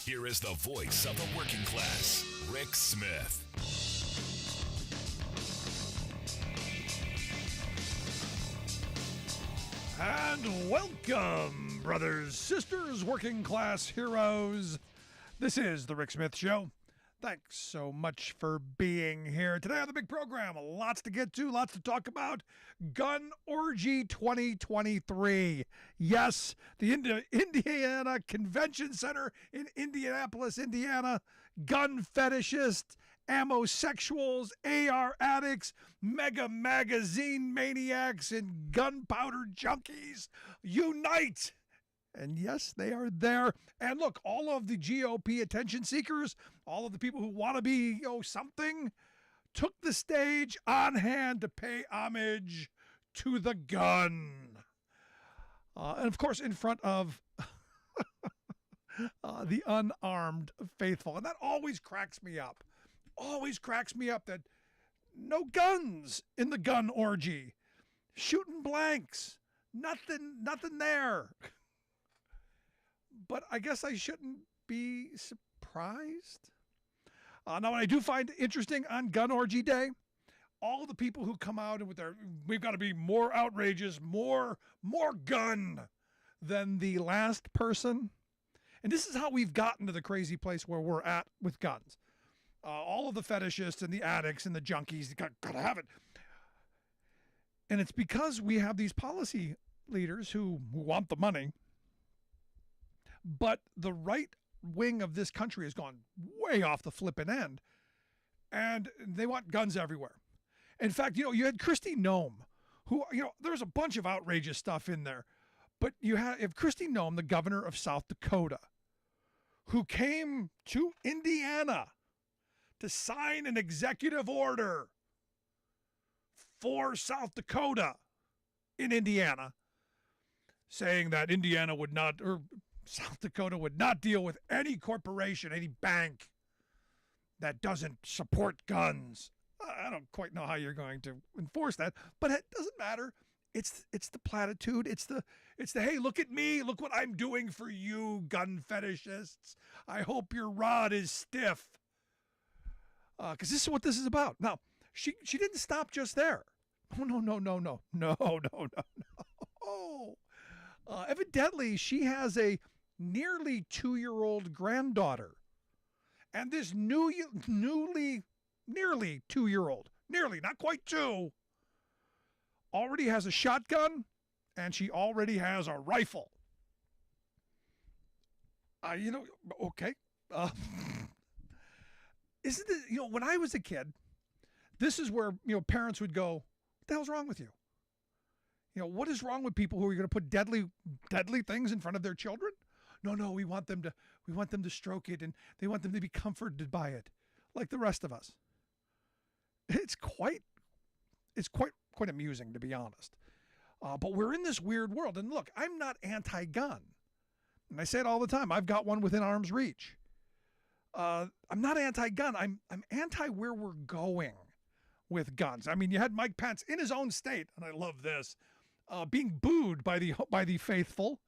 Here is the voice of the working class, Rick Smith. And welcome, brothers, sisters, working class heroes. This is the Rick Smith Show. Thanks so much for being here. Today on the big program, lots to get to, lots to talk about. Gun Orgy 2023. Yes, the Indiana Convention Center in Indianapolis, Indiana. Gun fetishists, ammosexuals, AR addicts, mega magazine maniacs, and gunpowder junkies unite. And yes, they are there. And look, all of the GOP attention seekers, all of the people who want to be, something, took the stage on hand to pay homage to the gun. And of course, in front of the unarmed faithful. And that always cracks me up. Always cracks me up that no guns in the gun orgy. Shooting blanks. Nothing there. But I guess I shouldn't be surprised. Now, what I do find interesting on Gun Orgy Day, all the people who come out with their, we've got to be more outrageous, more gun than the last person. And this is how we've gotten to the crazy place where we're at with guns. All of the fetishists and the addicts and the junkies, gotta have it. And it's because we have these policy leaders who want the money. But the right wing of this country has gone way off the flipping end, and they want guns everywhere. In fact, you had Kristi Noem, who, there's a bunch of outrageous stuff in there, but you have Kristi Noem, the governor of South Dakota, who came to Indiana to sign an executive order for South Dakota in Indiana, saying that South Dakota would not deal with any corporation, any bank that doesn't support guns. I don't quite know how you're going to enforce that, but it doesn't matter. It's the platitude. It's the hey, look at me, look what I'm doing for you, gun fetishists. I hope your rod is stiff. Because this is what this is about. Now, she didn't stop just there. Oh no. Evidently, she has a nearly 2-year-old granddaughter. And this nearly 2-year-old, not quite 2, already has a shotgun, and she already has a rifle. Okay. Isn't it, when I was a kid, this is where, parents would go, what the hell's wrong with you? What is wrong with people who are going to put deadly things in front of their children? No, we want them to stroke it, and they want them to be comforted by it, like the rest of us. It's quite amusing, to be honest. But we're in this weird world, and look, I'm not anti-gun, and I say it all the time. I've got one within arm's reach. I'm not anti-gun. I'm anti where we're going with guns. I mean, you had Mike Pence in his own state, and I love this. Being booed by the faithful,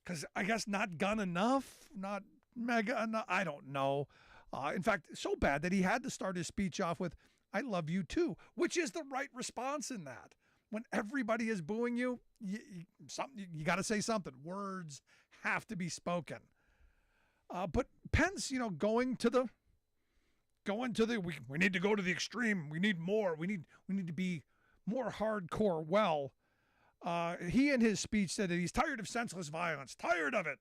because I guess not gun enough, not mega enough. I don't know. In fact, so bad that he had to start his speech off with "I love you too," which is the right response in that. When everybody is booing you, you got to say something. Words have to be spoken. But Pence, going to the we need to go to the extreme. We need more. We need to be more hardcore. Well. He in his speech said that he's tired of senseless violence, tired of it,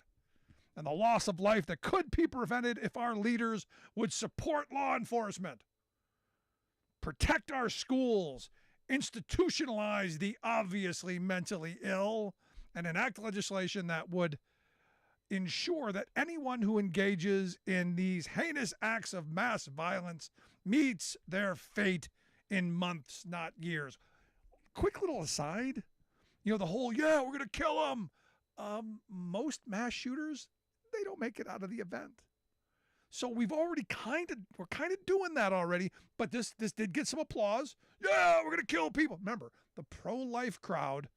and the loss of life that could be prevented if our leaders would support law enforcement, protect our schools, institutionalize the obviously mentally ill, and enact legislation that would ensure that anyone who engages in these heinous acts of mass violence meets their fate in months, not years. Quick little aside. The whole, we're going to kill them. Most mass shooters, they don't make it out of the event. So we've already we're kind of doing that already, but this did get some applause. Yeah, we're going to kill people. Remember, the pro-life crowd,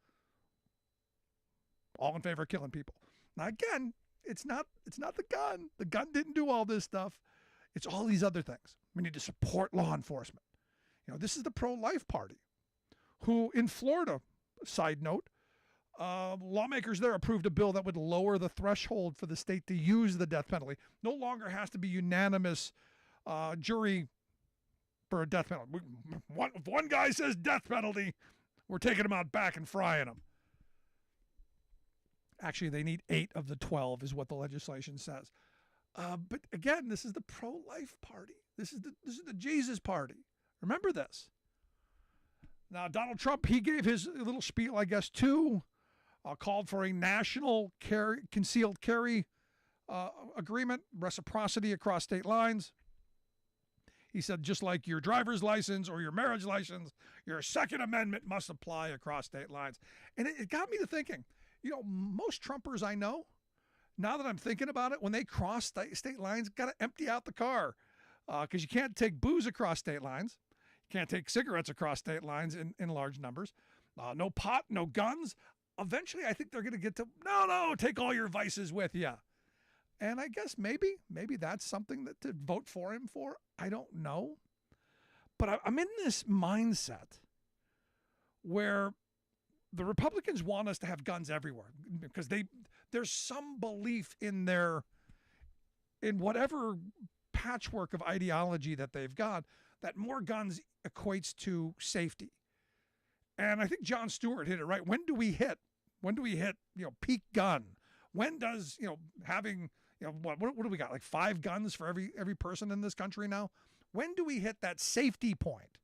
all in favor of killing people. Now, again, it's not the gun. The gun didn't do all this stuff. It's all these other things. We need to support law enforcement. This is the pro-life party, who in Florida, side note, lawmakers there approved a bill that would lower the threshold for the state to use the death penalty. No longer has to be unanimous jury for a death penalty. If one guy says death penalty, we're taking him out back and frying him. Actually, they need 8 of the 12 is what the legislation says. But again, this is the pro-life party. This is the Jesus party. Remember this. Now, Donald Trump, he gave his little spiel, I guess, too. Called for a national concealed carry agreement, reciprocity across state lines. He said, just like your driver's license or your marriage license, your Second Amendment must apply across state lines. And it got me to thinking, most Trumpers I know, now that I'm thinking about it, when they cross state lines, got to empty out the car because you can't take booze across state lines. You can't take cigarettes across state lines in large numbers. No pot, no guns. Eventually, I think they're going to get to, no, take all your vices with you. And I guess maybe that's something that to vote for him for. I don't know. But I'm in this mindset where the Republicans want us to have guns everywhere because there's some belief in whatever patchwork of ideology that they've got that more guns equates to safety. And I think Jon Stewart hit it right. When do we hit, peak gun? When does, having, what do we got? Like 5 guns for every person in this country now? When do we hit that safety point?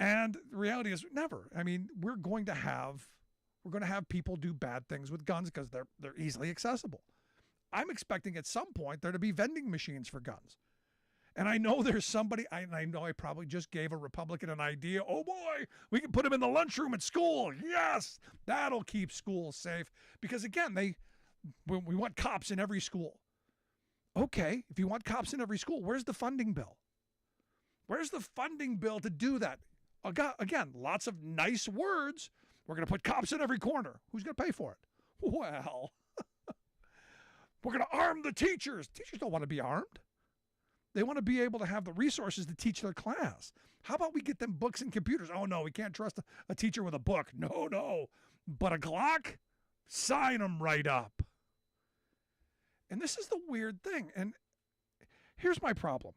And the reality is never. I mean, we're going to have people do bad things with guns because they're easily accessible. I'm expecting at some point there to be vending machines for guns. And I know there's somebody, I know I probably just gave a Republican an idea. Oh boy, we can put him in the lunchroom at school. Yes, that'll keep schools safe. Because again, we want cops in every school. Okay, if you want cops in every school, where's the funding bill? Where's the funding bill to do that? Again, lots of nice words. We're going to put cops in every corner. Who's going to pay for it? Well, we're going to arm the teachers. Teachers don't want to be armed. They want to be able to have the resources to teach their class. How about we get them books and computers? Oh, no, we can't trust a teacher with a book. No. But a Glock? Sign them right up. And this is the weird thing. And here's my problem.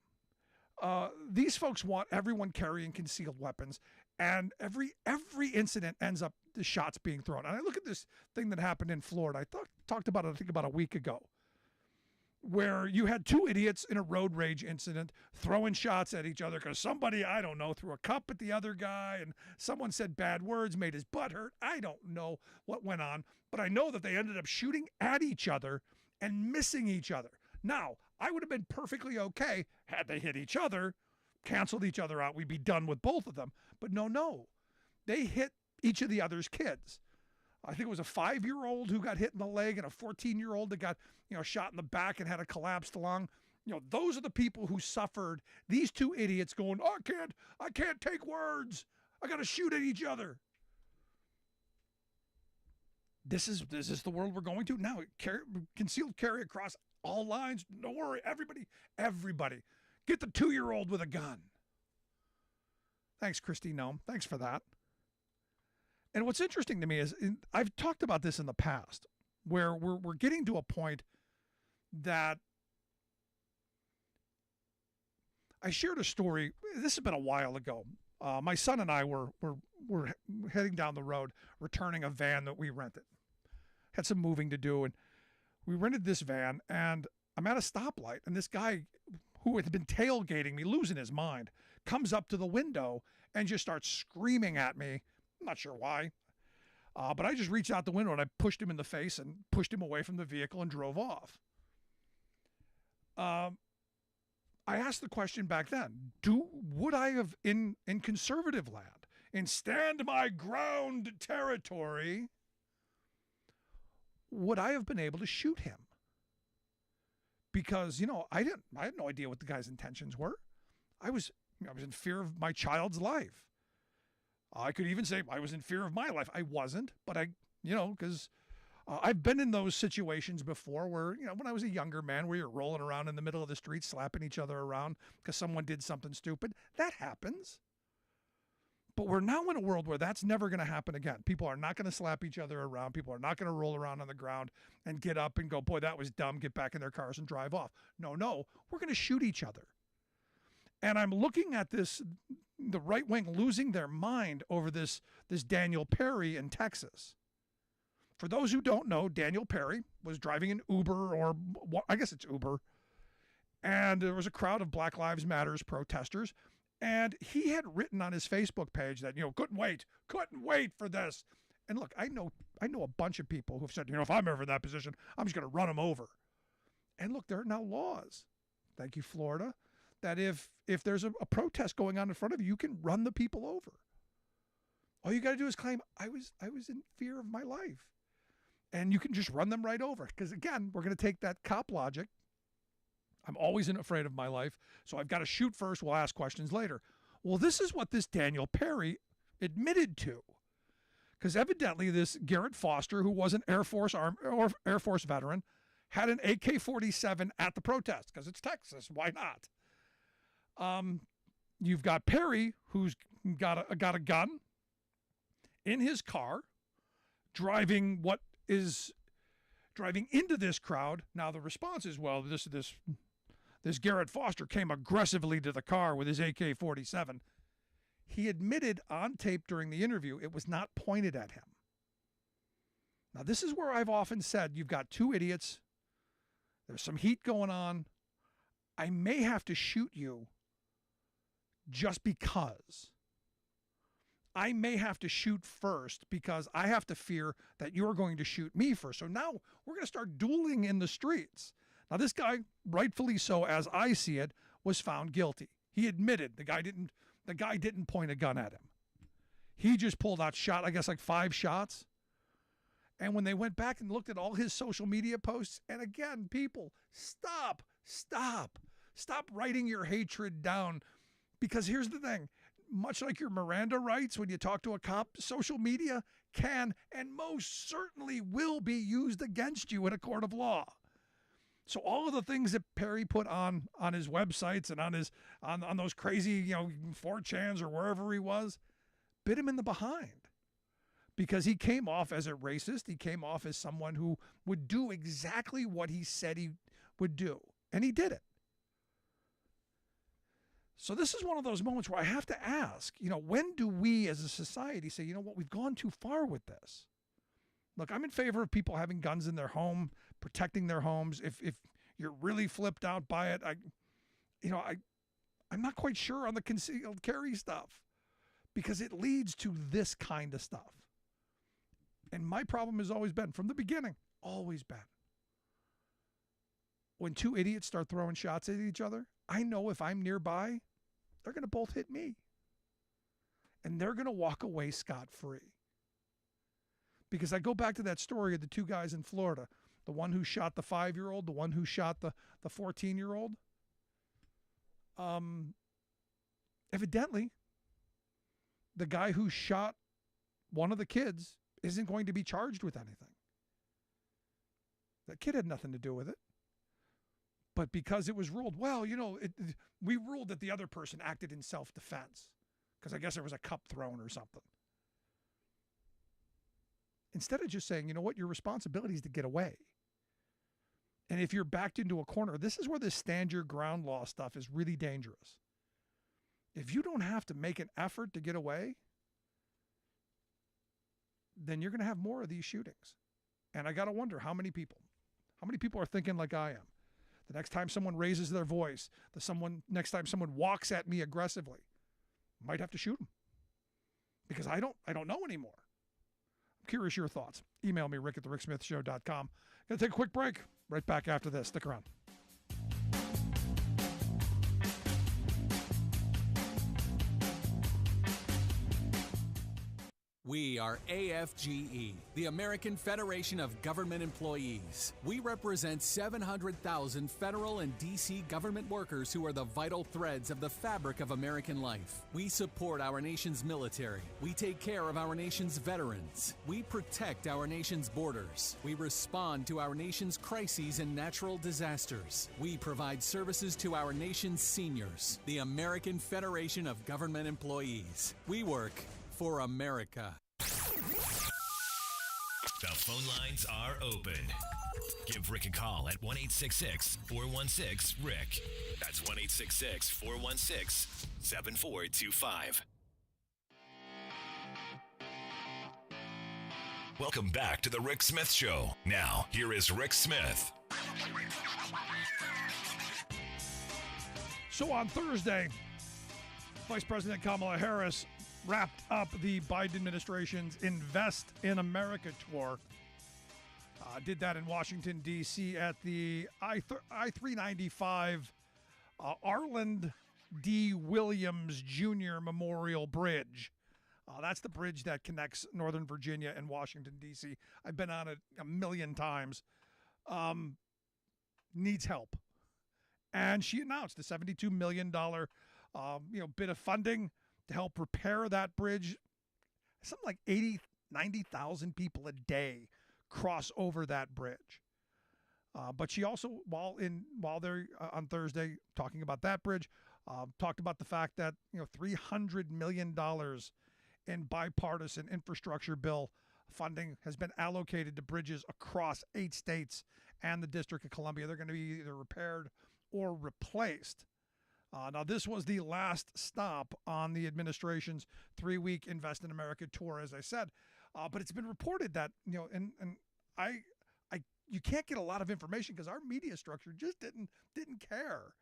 These folks want everyone carrying concealed weapons, and every incident ends up the shots being thrown. And I look at this thing that happened in Florida. I talked about it, I think, about a week ago, where you had 2 idiots in a road rage incident throwing shots at each other because somebody, I don't know, threw a cup at the other guy, and someone said bad words, made his butt hurt. I don't know what went on, but I know that they ended up shooting at each other and missing each other. Now, I would have been perfectly okay had they hit each other, canceled each other out. We'd be done with both of them. But no. They hit each of the other's kids. I think it was a 5-year-old who got hit in the leg and a 14-year-old that got, shot in the back and had a collapsed lung. Those are the people who suffered. These 2 idiots going, oh, I can't take words. I got to shoot at each other. This is the world we're going to now. Concealed carry across all lines. Don't worry, everybody, get the 2-year-old with a gun. Thanks, Christy Nome. Thanks for that. And what's interesting to me is I've talked about this in the past, where we're getting to a point that I shared a story. This has been a while ago. My son and I were heading down the road, returning a van that we rented. Had some moving to do, and we rented this van, and I'm at a stoplight, and this guy who had been tailgating me, losing his mind, comes up to the window and just starts screaming at me. I'm not sure why, but I just reached out the window and I pushed him in the face and pushed him away from the vehicle and drove off. I asked the question back then, would I have, in conservative land, in stand my ground territory, would I have been able to shoot him? Because, I had no idea what the guy's intentions were. I was in fear of my child's life. I could even say I was in fear of my life. I wasn't, but because I've been in those situations before where, when I was a younger man, where you're rolling around in the middle of the street, slapping each other around because someone did something stupid. That happens. But we're now in a world where that's never going to happen again. People are not going to slap each other around. People are not going to roll around on the ground and get up and go, boy, that was dumb, get back in their cars and drive off. No, we're going to shoot each other. And I'm looking at this, the right wing losing their mind over this Daniel Perry in Texas. For those who don't know, Daniel Perry was driving an Uber, or I guess it's Uber, and there was a crowd of Black Lives Matters protesters. And he had written on his Facebook page that, couldn't wait for this. And look, I know a bunch of people who've said, if I'm ever in that position, I'm just going to run them over. And look, there are now laws, thank you, Florida, that if there's a protest going on in front of you, you can run the people over. All you got to do is claim, I was in fear of my life. And you can just run them right over. Because again, we're going to take that cop logic. I'm always afraid of my life, so I've got to shoot first, we'll ask questions later. Well, this is what this Daniel Perry admitted to. Because evidently this Garrett Foster, who was an Air Force veteran, had an AK-47 at the protest, because it's Texas, why not? You've got Perry, who's got a gun in his car, driving into this crowd. Now the response is, well, this Garrett Foster came aggressively to the car with his AK-47. He admitted on tape during the interview it was not pointed at him. Now, this is where I've often said you've got two idiots. There's some heat going on. I may have to shoot you just because. I may have to shoot first because I have to fear that you're going to shoot me first. So now we're going to start dueling in the streets. Now, this guy, rightfully so, as I see it, was found guilty. He admitted the guy didn't point a gun at him. He just pulled out like 5 shots. And when they went back and looked at all his social media posts, and again, people, stop writing your hatred down. Because here's the thing, much like your Miranda rights when you talk to a cop, social media can and most certainly will be used against you in a court of law. So all of the things that Perry put on his websites and on those crazy, 4chans or wherever he was, bit him in the behind. Because he came off as a racist. He came off as someone who would do exactly what he said he would do. And he did it. So this is one of those moments where I have to ask, when do we as a society say, we've gone too far with this? Look, I'm in favor of people having guns in their home, protecting their homes. If you're really flipped out by it, I'm not quite sure on the concealed carry stuff because it leads to this kind of stuff. And my problem has always been, from the beginning, always been, when two idiots start throwing shots at each other, I know if I'm nearby, they're going to both hit me. And they're going to walk away scot-free. Because I go back to that story of the two guys in Florida, the one who shot the 5-year-old, the one who shot the 14-year-old. Evidently, the guy who shot one of the kids isn't going to be charged with anything. That kid had nothing to do with it. But because it was ruled, we ruled that the other person acted in self-defense because I guess there was a cup thrown or something. Instead of just saying, your responsibility is to get away. And if you're backed into a corner, this is where this stand your ground law stuff is really dangerous. If you don't have to make an effort to get away, then you're going to have more of these shootings. And I got to wonder how many people are thinking like I am. The next time someone raises their voice, next time someone walks at me aggressively, I might have to shoot them because I don't know anymore. I'm curious your thoughts. Email me, rick@thericksmithshow.com. Gonna take a quick break. Right back after this. Stick around. We are AFGE, the American Federation of Government Employees. We represent 700,000 federal and D.C. government workers who are the vital threads of the fabric of American life. We support our nation's military. We take care of our nation's veterans. We protect our nation's borders. We respond to our nation's crises and natural disasters. We provide services to our nation's seniors. The American Federation of Government Employees. We work for America. The phone lines are open. Give Rick a call at 1-866-416-RICK. That's 1-866-416-7425. Welcome back to the Rick Smith Show. Now, here is Rick Smith. So on Thursday, Vice President Kamala Harris wrapped up the Biden administration's Invest in America tour. Did that in Washington, D.C. at the I-395 Arland D. Williams Jr. Memorial Bridge. That's the bridge that connects Northern Virginia and Washington, D.C. I've been on it a million times. Needs help. And she announced a $72 million bit of funding to help repair that bridge. Something like 90,000 people a day cross over that bridge. But she also, while they're on Thursday talking about that bridge, talked about the fact that $300 million in bipartisan infrastructure bill funding has been allocated to bridges across 8 states and the District of Columbia. They're going to be either repaired or replaced. Now, this was the last stop on the administration's 3-week Invest in America tour, as I said. But it's been reported that, and you can't get a lot of information because our media structure just didn't care.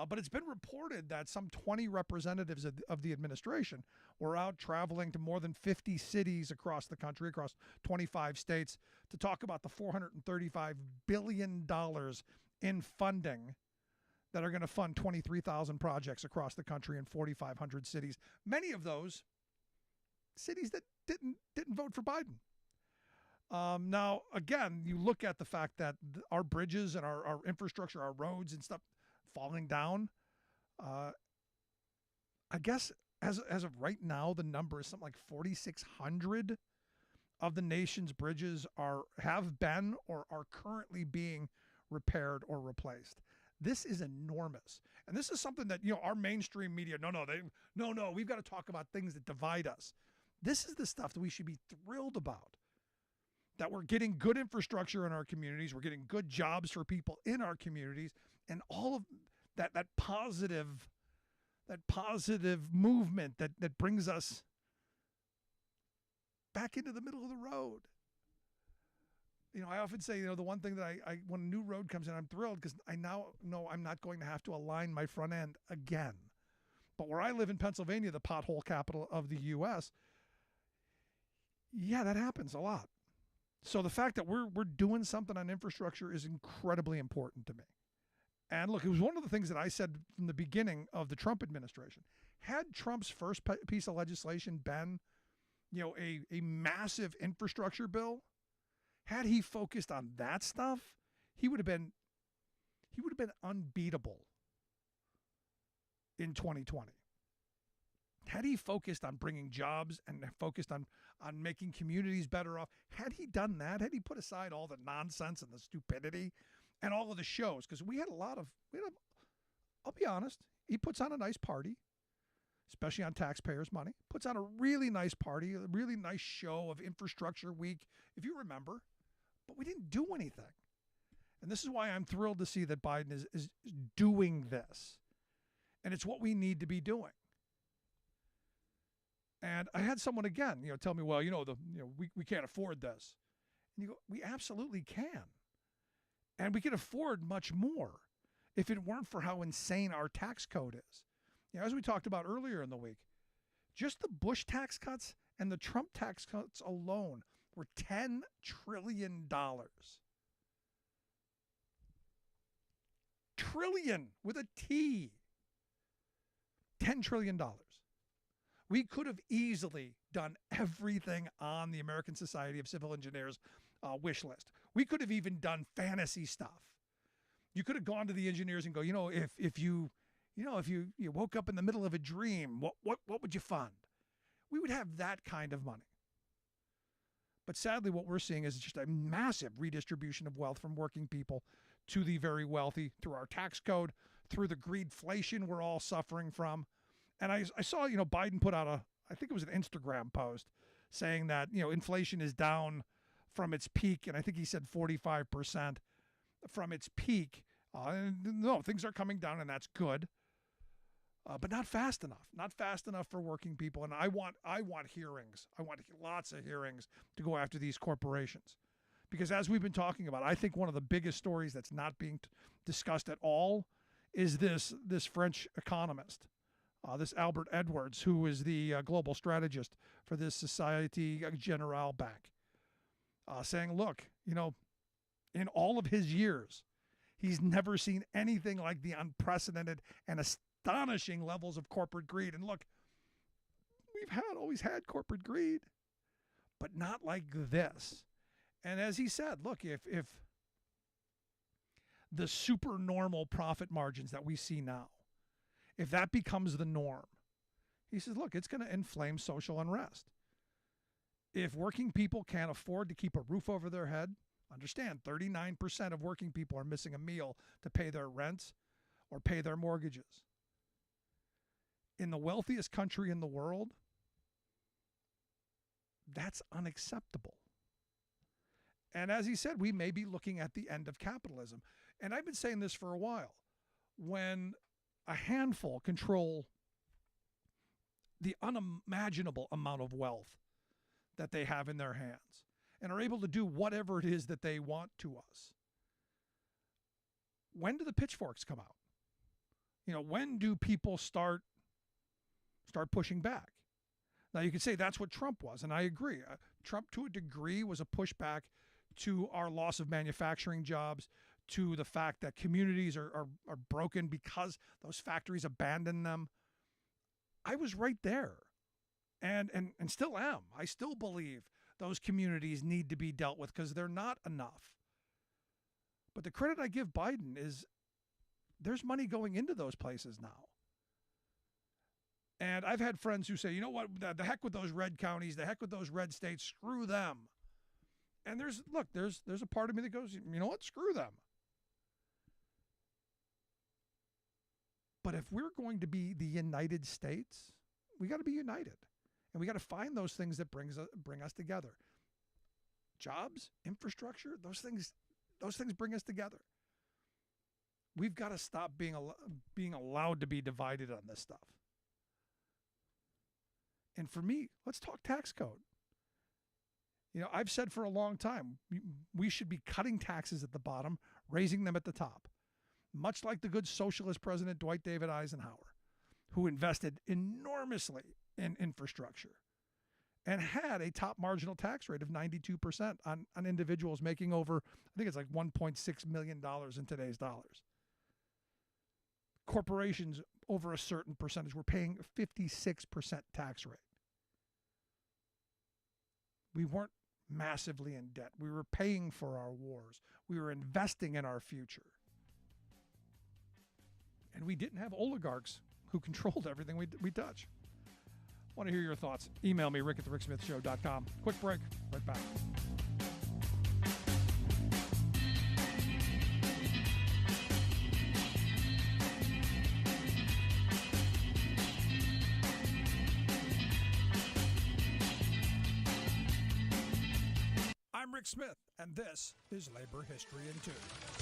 But it's been reported that some 20 representatives of the administration were out traveling to more than 50 cities across the country, across 25 states, to talk about the $435 billion in funding that are going to fund 23,000 projects across the country in 4,500 cities. Many of those cities that didn't vote for Biden. Now, again, you look at the fact that our bridges and our infrastructure, our roads and stuff falling down. I guess as of right now, the number is something like 4,600 of the nation's bridges have been or are currently being repaired or replaced. This is enormous. And this is something that, our mainstream media, no, we've got to talk about things that divide us. This is the stuff that we should be thrilled about, that we're getting good infrastructure in our communities, we're getting good jobs for people in our communities, and all of that positive movement that brings us back into the middle of the road. I often say, the one thing that I when a new road comes in, I'm thrilled because I now know I'm not going to have to align my front end again. But where I live in Pennsylvania, the pothole capital of the U.S., yeah, that happens a lot. So the fact that we're doing something on infrastructure is incredibly important to me. And look, it was one of the things that I said from the beginning of the Trump administration. Had Trump's first piece of legislation been, a massive infrastructure bill, had he focused on that stuff, he would have been unbeatable in 2020. Had he focused on bringing jobs and focused on making communities better off, had he done that, had he put aside all the nonsense and the stupidity and all of the shows, because I'll be honest, he puts on a nice party, especially on taxpayers' money, puts on a really nice party, a really nice show of Infrastructure Week, if you remember. But we didn't do anything. And this is why I'm thrilled to see that Biden is doing this. And it's what we need to be doing. And I had someone again, tell me, well, we can't afford this. And you go, we absolutely can. And we can afford much more if it weren't for how insane our tax code is. As we talked about earlier in the week, just the Bush tax cuts and the Trump tax cuts alone were $10 trillion. Trillion with a T. $10 trillion. We could have easily done everything on the American Society of Civil Engineers wish list. We could have even done fantasy stuff. You could have gone to the engineers and go, if you woke up in the middle of a dream, what would you fund? We would have that kind of money. But sadly, what we're seeing is just a massive redistribution of wealth from working people to the very wealthy through our tax code, through the greedflation we're all suffering from. And I saw, Biden put out I think it was an Instagram post saying that, inflation is down from its peak. And I think he said 45% from its peak. No, things are coming down, and that's good. But not fast enough. Not fast enough for working people. And I want hearings. I want lots of hearings to go after these corporations. Because as we've been talking about, I think one of the biggest stories that's not being discussed at all is this French economist, this Albert Edwards, who is the global strategist for this Société Générale Bank, saying, look, in all of his years, he's never seen anything like the unprecedented and astonishing levels of corporate greed. And look, we've always had corporate greed, but not like this. And as he said, look, if the supernormal profit margins that we see now, if that becomes the norm, he says, look, it's going to inflame social unrest. If working people can't afford to keep a roof over their head, understand 39% of working people are missing a meal to pay their rents or pay their mortgages. In the wealthiest country in the world, that's unacceptable. And as he said, we may be looking at the end of capitalism. And I've been saying this for a while. When a handful control the unimaginable amount of wealth that they have in their hands and are able to do whatever it is that they want to us, when do the pitchforks come out? When do people start pushing back? Now, you could say that's what Trump was, and I agree. Trump, to a degree, was a pushback to our loss of manufacturing jobs, to the fact that communities are broken because those factories abandoned them. I was right there, and still am. I still believe those communities need to be dealt with because they're not enough. But the credit I give Biden is there's money going into those places now. And I've had friends who say, you know what, the heck with those red counties, the heck with those red states, screw them. And there's a part of me that goes, you know what, screw them. But if we're going to be the United States, we got to be united. And we got to find those things that bring us together. Jobs, infrastructure, those things bring us together. We've got to stop being allowed to be divided on this stuff. And for me, let's talk tax code. I've said for a long time, we should be cutting taxes at the bottom, raising them at the top. Much like the good socialist President Dwight David Eisenhower, who invested enormously in infrastructure and had a top marginal tax rate of 92% on individuals making over, I think it's like $1.6 million in today's dollars. Corporations over a certain percentage were paying a 56% tax rate. We weren't massively in debt. We were paying for our wars. We were investing in our future. And we didn't have oligarchs who controlled everything we touch. Want to hear your thoughts? Email me, rick@thericksmithshow.com. Quick break. Right back. I'm Rick Smith, and this is Labor History in 2.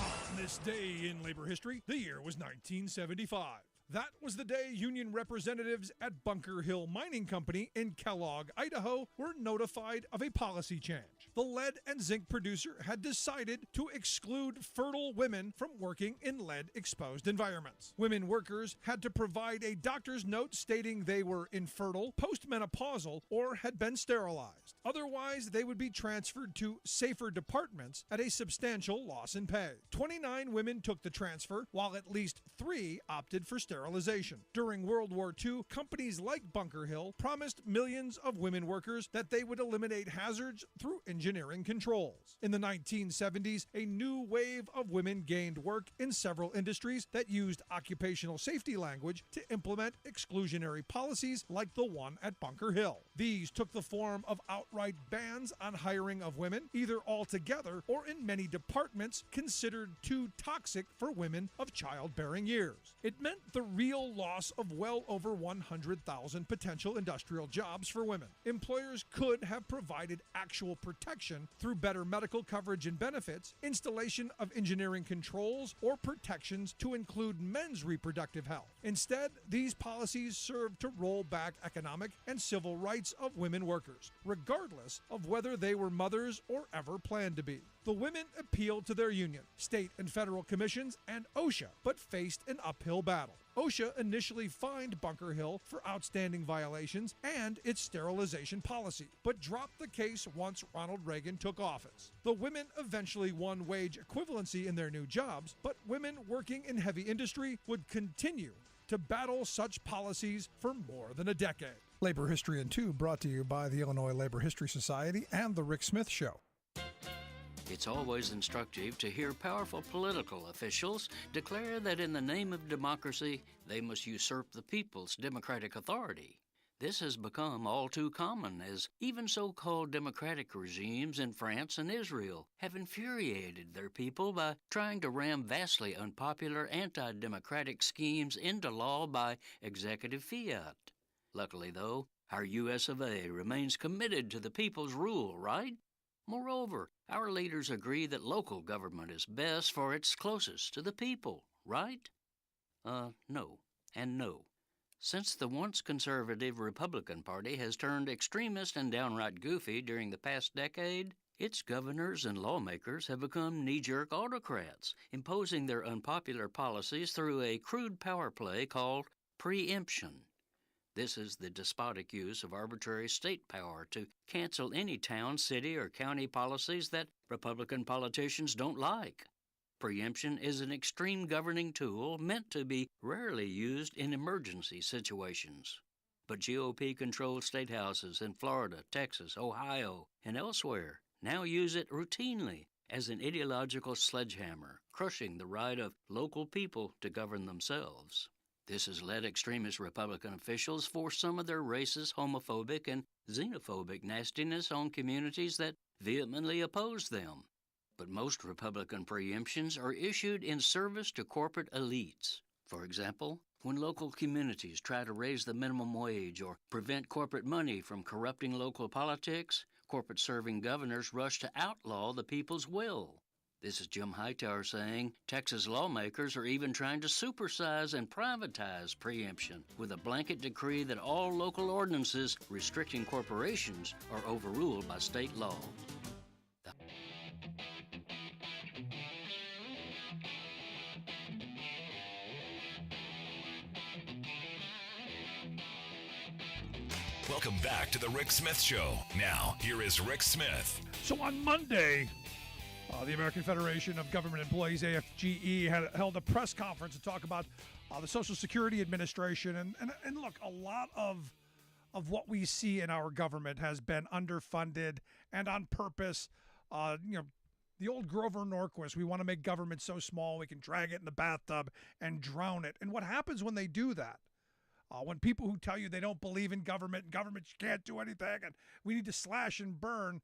On this day in labor history, the year was 1975. That was the day union representatives at Bunker Hill Mining Company in Kellogg, Idaho, were notified of a policy change. The lead and zinc producer had decided to exclude fertile women from working in lead-exposed environments. Women workers had to provide a doctor's note stating they were infertile, postmenopausal, or had been sterilized. Otherwise, they would be transferred to safer departments at a substantial loss in pay. 29 women took the transfer, while at least 3 opted for sterilization. sterilization. During World War II, companies like Bunker Hill promised millions of women workers that they would eliminate hazards through engineering controls. In the 1970s, a new wave of women gained work in several industries that used occupational safety language to implement exclusionary policies like the one at Bunker Hill. These took the form of outright bans on hiring of women, either altogether or in many departments considered too toxic for women of childbearing years. It meant the real loss of well over 100,000 potential industrial jobs for women. Employers could have provided actual protection through better medical coverage and benefits, installation of engineering controls, or protections to include men's reproductive health. Instead, these policies served to roll back economic and civil rights of women workers, regardless of whether they were mothers or ever planned to be. The women appealed to their union, state and federal commissions, and OSHA, but faced an uphill battle. OSHA initially fined Bunker Hill for outstanding violations and its sterilization policy, but dropped the case once Ronald Reagan took office. The women eventually won wage equivalency in their new jobs, but women working in heavy industry would continue to battle such policies for more than a decade. Labor History in 2 brought to you by the Illinois Labor History Society and The Rick Smith Show. It's always instructive to hear powerful political officials declare that in the name of democracy, they must usurp the people's democratic authority. This has become all too common, as even so-called democratic regimes in France and Israel have infuriated their people by trying to ram vastly unpopular anti-democratic schemes into law by executive fiat. Luckily, though, our U.S. of A. remains committed to the people's rule, right? Moreover, our leaders agree that local government is best for it's closest to the people, right? No, and no. Since the once conservative Republican Party has turned extremist and downright goofy during the past decade, its governors and lawmakers have become knee-jerk autocrats, imposing their unpopular policies through a crude power play called preemption. This is the despotic use of arbitrary state power to cancel any town, city, or county policies that Republican politicians don't like. Preemption is an extreme governing tool meant to be rarely used in emergency situations. But GOP-controlled state houses in Florida, Texas, Ohio, and elsewhere now use it routinely as an ideological sledgehammer, crushing the right of local people to govern themselves. This has led extremist Republican officials force some of their racist, homophobic, and xenophobic nastiness on communities that vehemently oppose them. But most Republican preemptions are issued in service to corporate elites. For example, when local communities try to raise the minimum wage or prevent corporate money from corrupting local politics, corporate-serving governors rush to outlaw the people's will. This is Jim Hightower saying Texas lawmakers are even trying to supersize and privatize preemption with a blanket decree that all local ordinances restricting corporations are overruled by state law. Welcome back to the Rick Smith Show. Now, here is Rick Smith. So on Monday, the American Federation of Government Employees, AFGE, held a press conference to talk about the Social Security Administration. And look, a lot of what we see in our government has been underfunded and on purpose. The old Grover Norquist, we want to make government so small we can drag it in the bathtub and drown it. And what happens when they do that? When people who tell you they don't believe in government can't do anything, and we need to slash and burn,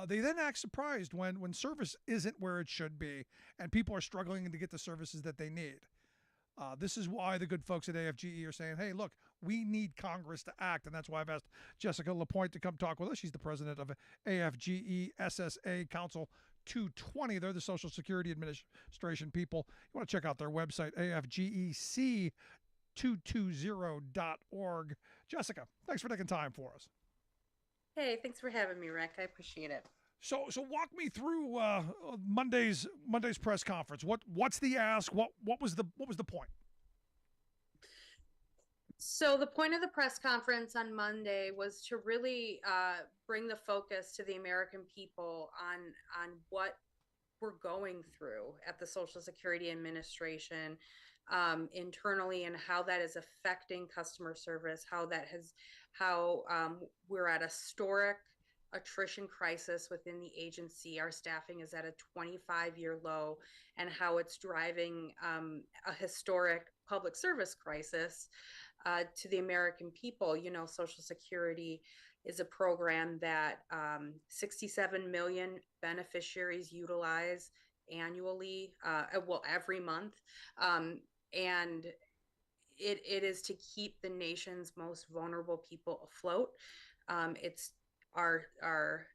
they then act surprised when service isn't where it should be and people are struggling to get the services that they need. This is why the good folks at AFGE are saying, hey, look, we need Congress to act. And that's why I've asked Jessica Lapointe to come talk with us. She's the president of AFGE SSA Council 220. They're the Social Security Administration people. You want to check out their website, AFGEC220.org. Jessica, thanks for taking time for us. Hey, thanks for having me, Rick. I appreciate it. So walk me through Monday's press conference. What's the ask? What was the point? So the point of the press conference on Monday was to really bring the focus to the American people on what we're going through at the Social Security Administration internally, and how that is affecting customer service, how we're at a historic attrition crisis within the agency. Our staffing is at a 25-year low, and how it's driving a historic public service crisis to the American people. Social Security is a program that 67 million beneficiaries utilize annually, every month. And it is to keep the nation's most vulnerable people afloat. It's our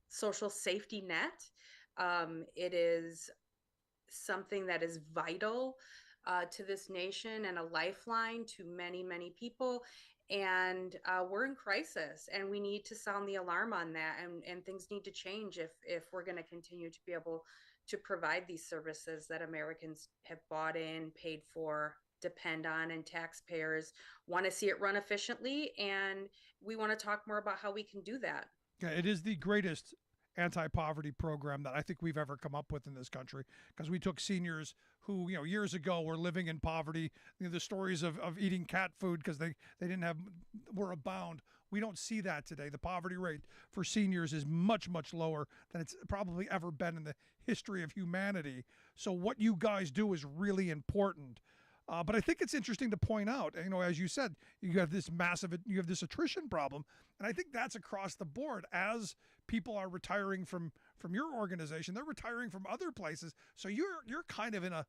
social safety net. It is something that is vital to this nation and a lifeline to many, many people. And we're in crisis, and we need to sound the alarm on that. And things need to change if we're going to continue to be able to provide these services that Americans have bought in, paid for, depend on, and taxpayers want to see it run efficiently. And we want to talk more about how we can do that. Yeah, it is the greatest anti-poverty program that I think we've ever come up with in this country, because we took seniors who, years ago were living in poverty. The stories of eating cat food because they didn't have, were abound. We don't see that today. The poverty rate for seniors is much, much lower than it's probably ever been in the history of humanity. So what you guys do is really important. But I think it's interesting to point out, as you said, you have this attrition problem, and I think that's across the board. As people are retiring from your organization, they're retiring from other places. So you're kind of in a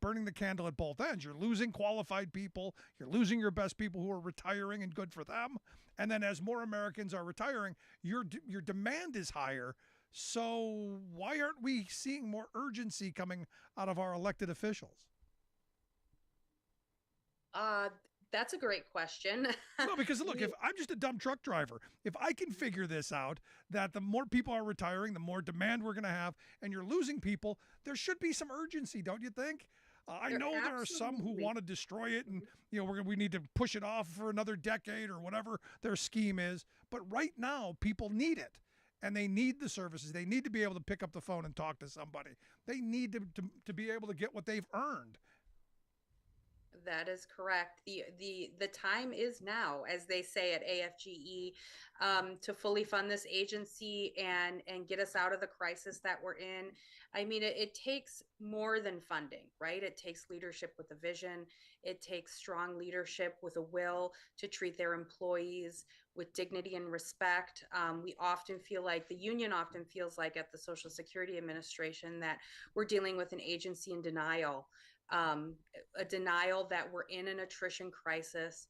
burning the candle at both ends. You're losing qualified people, you're losing your best people who are retiring, and good for them. And then as more Americans are retiring, your demand is higher. So why aren't we seeing more urgency coming out of our elected officials? That's a great question. No, because look, if I'm just a dumb truck driver, if I can figure this out, that the more people are retiring, the more demand we're going to have, and you're losing people, there should be some urgency, don't you think? I know there are some who want to destroy it, and we need to push it off for another decade or whatever their scheme is. But right now, people need it, and they need the services. They need to be able to pick up the phone and talk to somebody. They need to be able to get what they've earned. That is correct. The time is now, as they say at AFGE, to fully fund this agency and get us out of the crisis that we're in. I mean, it takes more than funding, right? It takes leadership with a vision. It takes strong leadership with a will to treat their employees with dignity and respect. We often feel like, the union often feels like at the Social Security Administration, that we're dealing with an agency in denial. A denial that we're in an attrition crisis.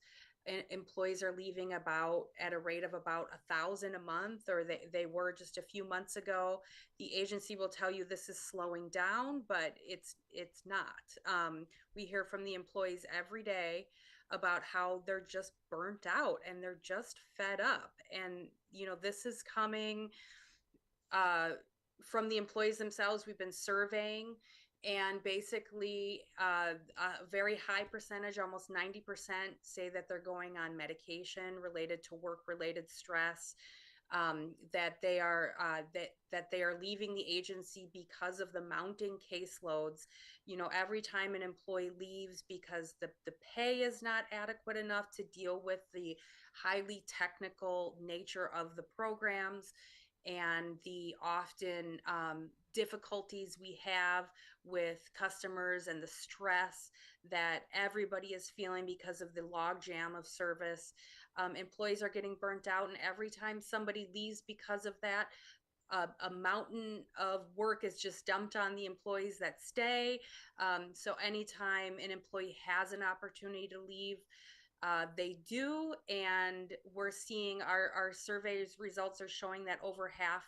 Employees are leaving at a rate of about 1,000 a month, or they were just a few months ago. The agency will tell you this is slowing down, but it's not. We hear from the employees every day about how they're just burnt out and they're just fed up. And this is coming from the employees themselves. We've been surveying, and basically a very high percentage, almost 90%, say that they're going on medication related to work-related stress, that they are leaving the agency because of the mounting caseloads. Every time an employee leaves because the pay is not adequate enough to deal with the highly technical nature of the programs, and the often difficulties we have with customers, and the stress that everybody is feeling because of the logjam of service. Employees are getting burnt out, and every time somebody leaves because of that, a mountain of work is just dumped on the employees that stay. So anytime an employee has an opportunity to leave, they do. And we're seeing our surveys results are showing that over half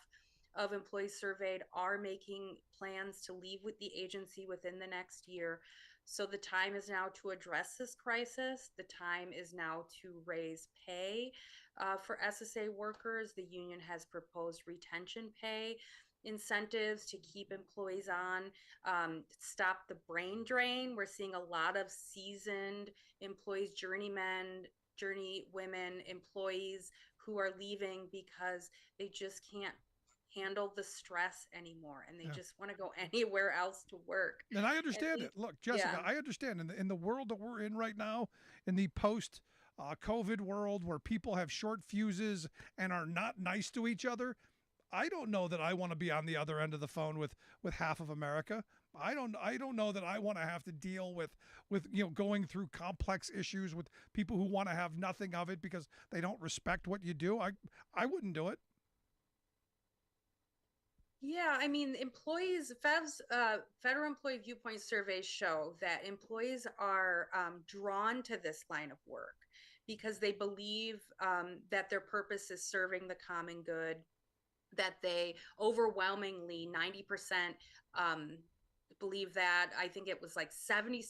of employees surveyed are making plans to leave with the agency within the next year. So the time is now to address this crisis. The time is now to raise pay for SSA workers. The union has proposed retention pay incentives to keep employees on, stop the brain drain. We're seeing a lot of seasoned employees, journeywomen, employees who are leaving because they just can't handle the stress anymore, and they Yeah. just want to go anywhere else to work. And I And understand we, it. Look, yeah. Jessica, I understand in the world that we're in right now, in the post COVID world where people have short fuses and are not nice to each other. I don't know that I want to be on the other end of the phone with half of America. I don't know that I want to have to deal with going through complex issues with people who want to have nothing of it because they don't respect what you do. I wouldn't do it. Yeah, I mean, federal employee viewpoint surveys show that employees are drawn to this line of work because they believe that their purpose is serving the common good, that they overwhelmingly 90% um, believe that. I think it was like 76%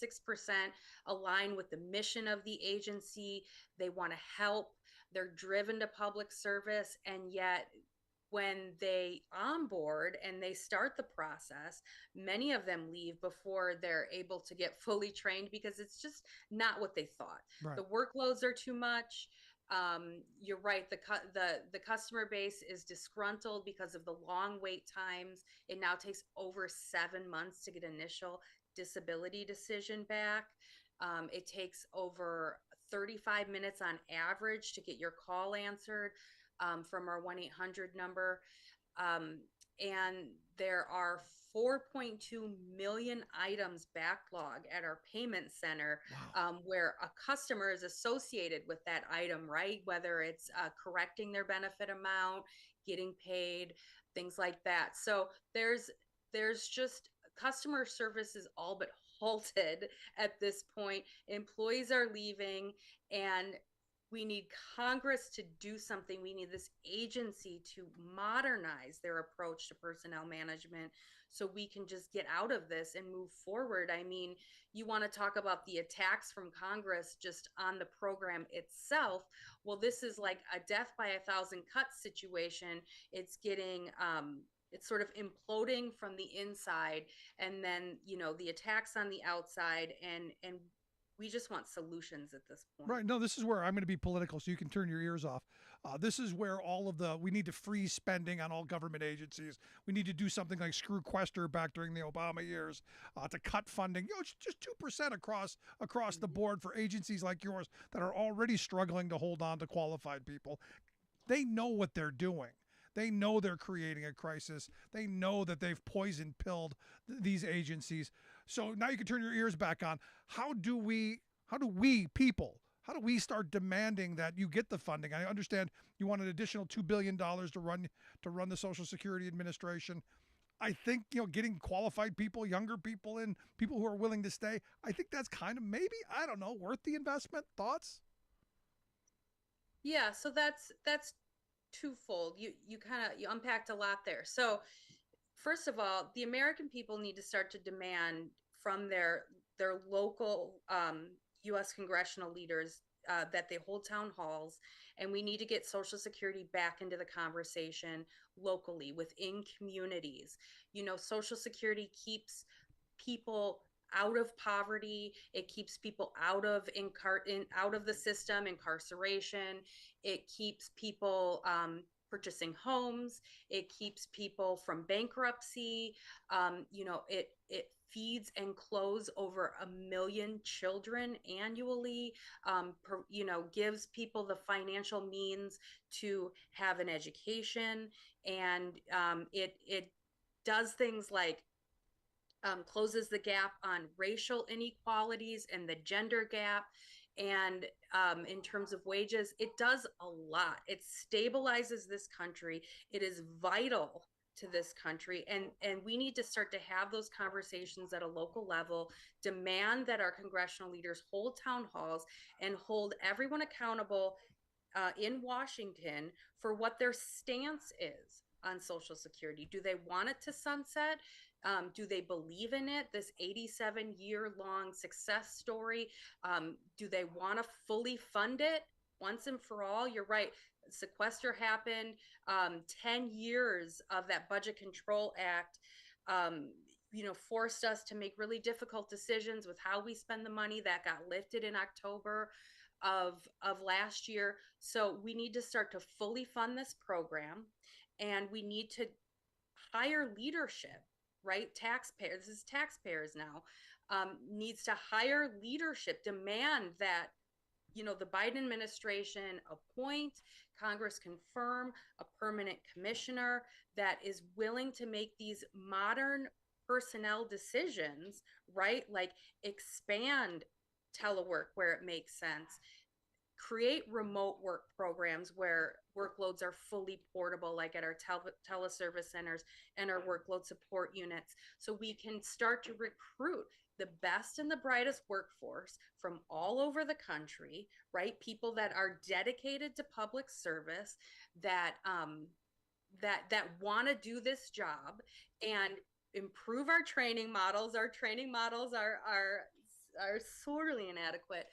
align with the mission of the agency. They want to help. They're driven to public service, and yet when they onboard and they start the process, many of them leave before they're able to get fully trained because it's just not what they thought. Right. The workloads are too much. You're right. The customer base is disgruntled because of the long wait times. It now takes over 7 months to get initial disability decision back. It takes over 35 minutes on average to get your call answered from our 1-800 number. Um, and there are 4.2 million items backlog at our payment center, Wow. where a customer is associated with that item, right? Whether it's correcting their benefit amount, getting paid, things like that. So there's just customer service is all but halted at this point. Employees are leaving, and we need Congress to do something. We need this agency to modernize their approach to personnel management so we can just get out of this and move forward. I mean, you want to talk about the attacks from Congress just on the program itself. Well, this is like a death by 1,000 cuts situation. It's getting, it's sort of imploding from the inside, and then the attacks on the outside, and we just want solutions at this point. Right. No, this is where I'm going to be political, so you can turn your ears off. This is where we need to freeze spending on all government agencies. We need to do something like screw Quester back during the Obama years to cut funding. Just 2% across the board for agencies like yours that are already struggling to hold on to qualified people. They know what they're doing. They know they're creating a crisis. They know that they've poison pilled these agencies. So now you can turn your ears back on. How do we people, how do we start demanding that you get the funding? I understand you want an additional $2 billion to run the Social Security Administration. I think, getting qualified people, younger people and people who are willing to stay, I think that's kind of maybe, I don't know, worth the investment. Thoughts? Yeah, so that's twofold. You unpacked a lot there. So first of all, the American people need to start to demand from their local U.S. congressional leaders that they hold town halls, and we need to get Social Security back into the conversation locally within communities. Social Security keeps people out of poverty. It keeps people out of out of the system, incarceration. It keeps people purchasing homes. It keeps people from bankruptcy. It feeds and clothes over 1 million children annually. Gives people the financial means to have an education, and it does things like closes the gap on racial inequalities and the gender gap. And in terms of wages, it does a lot. It stabilizes this country. It is vital to this country. And we need to start to have those conversations at a local level, demand that our congressional leaders hold town halls and hold everyone accountable in Washington for what their stance is on Social Security. Do they want it to sunset? Do they believe in it? This 87-year-long success story. Do they want to fully fund it once and for all? You're right. Sequester happened. 10 years of that Budget Control Act, forced us to make really difficult decisions with how we spend the money. That got lifted in October of last year. So we need to start to fully fund this program, and we need to hire leadership, right? Taxpayers, this is taxpayers now, needs to hire leadership, demand that, the Biden administration appoint, Congress confirm a permanent commissioner that is willing to make these modern personnel decisions, right? Like expand telework where it makes sense, create remote work programs where workloads are fully portable, like at our teleservice centers and our workload support units, so we can start to recruit the best and the brightest workforce from all over the country, right? People that are dedicated to public service, that that want to do this job and improve our training models. Our training models are sorely inadequate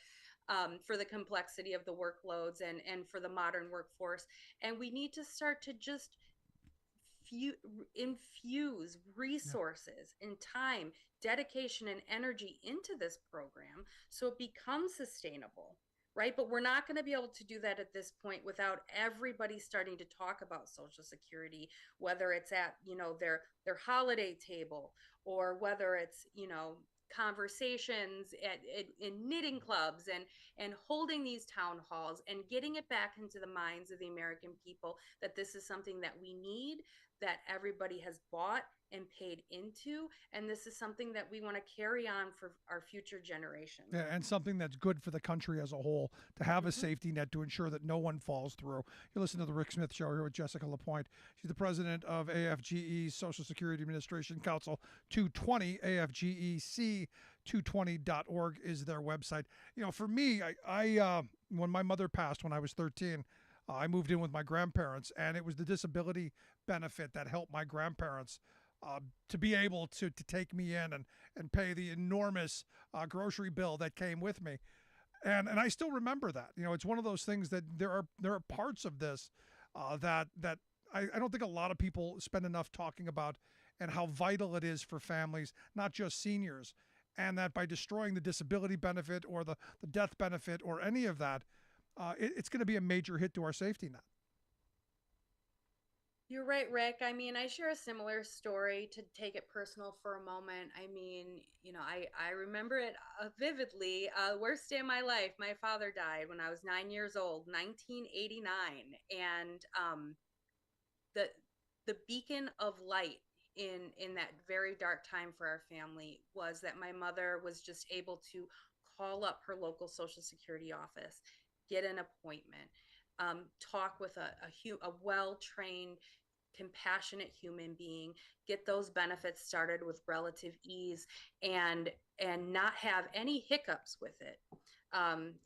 for the complexity of the workloads and for the modern workforce. And we need to start to just infuse resources and time, dedication, and energy into this program so it becomes sustainable, right? But we're not going to be able to do that at this point without everybody starting to talk about Social Security, whether it's at, their holiday table, or whether it's, conversations in knitting clubs and holding these town halls and getting it back into the minds of the American people that this is something that we need, that everybody has bought and paid into, and this is something that we want to carry on for our future generations. Yeah, and something that's good for the country as a whole, to have a safety net to ensure that no one falls through. You listen to the Rick Smith Show here with Jessica LaPointe. She's the president of AFGE, Social Security Administration Council 220. AFGEC220.org is their website. For me, I when my mother passed when I was 13, I moved in with my grandparents, and it was the disability benefit that helped my grandparents to be able to take me in and pay the enormous grocery bill that came with me. And I still remember that. It's one of those things that there are parts of this that I don't think a lot of people spend enough talking about, and how vital it is for families, not just seniors. And that by destroying the disability benefit or the death benefit or any of that, it's going to be a major hit to our safety net. You're right, Rick. I mean, I share a similar story, to take it personal for a moment. I mean, I remember it vividly. Worst day of my life, my father died when I was 9 years old, 1989. And the beacon of light in that very dark time for our family was that my mother was just able to call up her local Social Security office, get an appointment, talk with a well-trained, compassionate human being, get those benefits started with relative ease, and not have any hiccups with it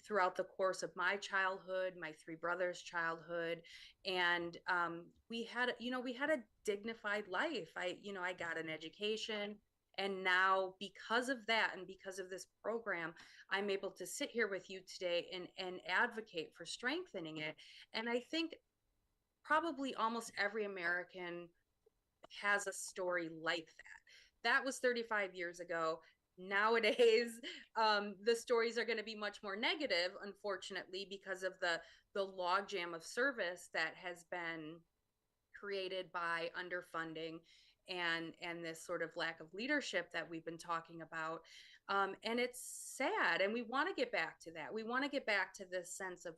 throughout the course of my childhood, my three brothers' childhood. And we had a dignified life. I got an education. And now, because of that and because of this program, I'm able to sit here with you today and advocate for strengthening it. And I think probably almost every American has a story like that. That was 35 years ago. Nowadays, the stories are going to be much more negative, unfortunately, because of the logjam of service that has been created by underfunding and this sort of lack of leadership that we've been talking about. And it's sad. And we want to get back to that. We want to get back to this sense of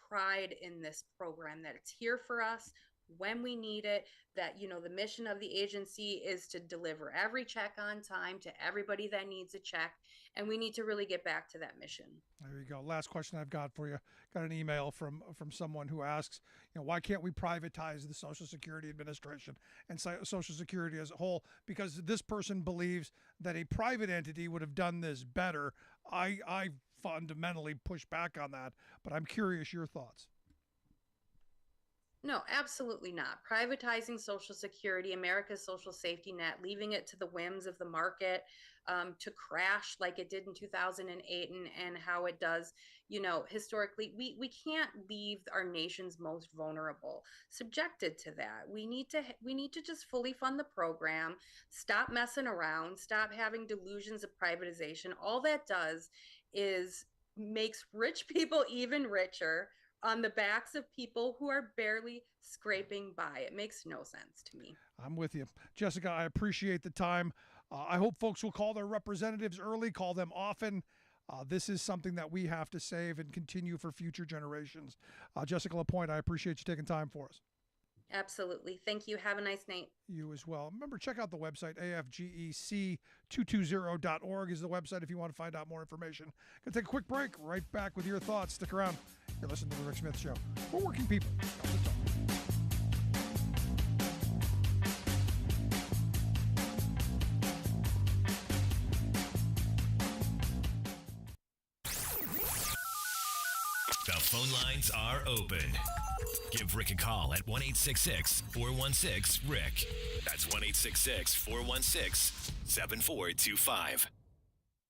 pride in this program, that it's here for us when we need it, that, the mission of the agency is to deliver every check on time to everybody that needs a check. And we need to really get back to that mission. There you go. Last question I've got for you. Got an email from someone who asks, why can't we privatize the Social Security Administration and Social Security as a whole? Because this person believes that a private entity would have done this better. I fundamentally push back on that, but I'm curious your thoughts. No, absolutely not. Privatizing Social Security, America's social safety net, leaving it to the whims of the market to crash like it did in 2008 and how it does, historically, we can't leave our nation's most vulnerable subjected to that. We need to just fully fund the program, stop messing around, stop having delusions of privatization. All that does is makes rich people even richer, on the backs of people who are barely scraping by. It makes no sense to me. I'm with you. Jessica, I appreciate the time. I hope folks will call their representatives early, call them often. This is something that we have to save and continue for future generations. Jessica Lapointe, I appreciate you taking time for us. Absolutely. Thank you. Have a nice night. You as well. Remember, check out the website, afgec220.org is the website if you want to find out more information. Gonna take a quick break. Right back with your thoughts. Stick around. You're listening to The Rick Smith Show. We're working people. The phone lines are open. Give Rick a call at 1-866-416-RICK. That's 1-866-416-7425.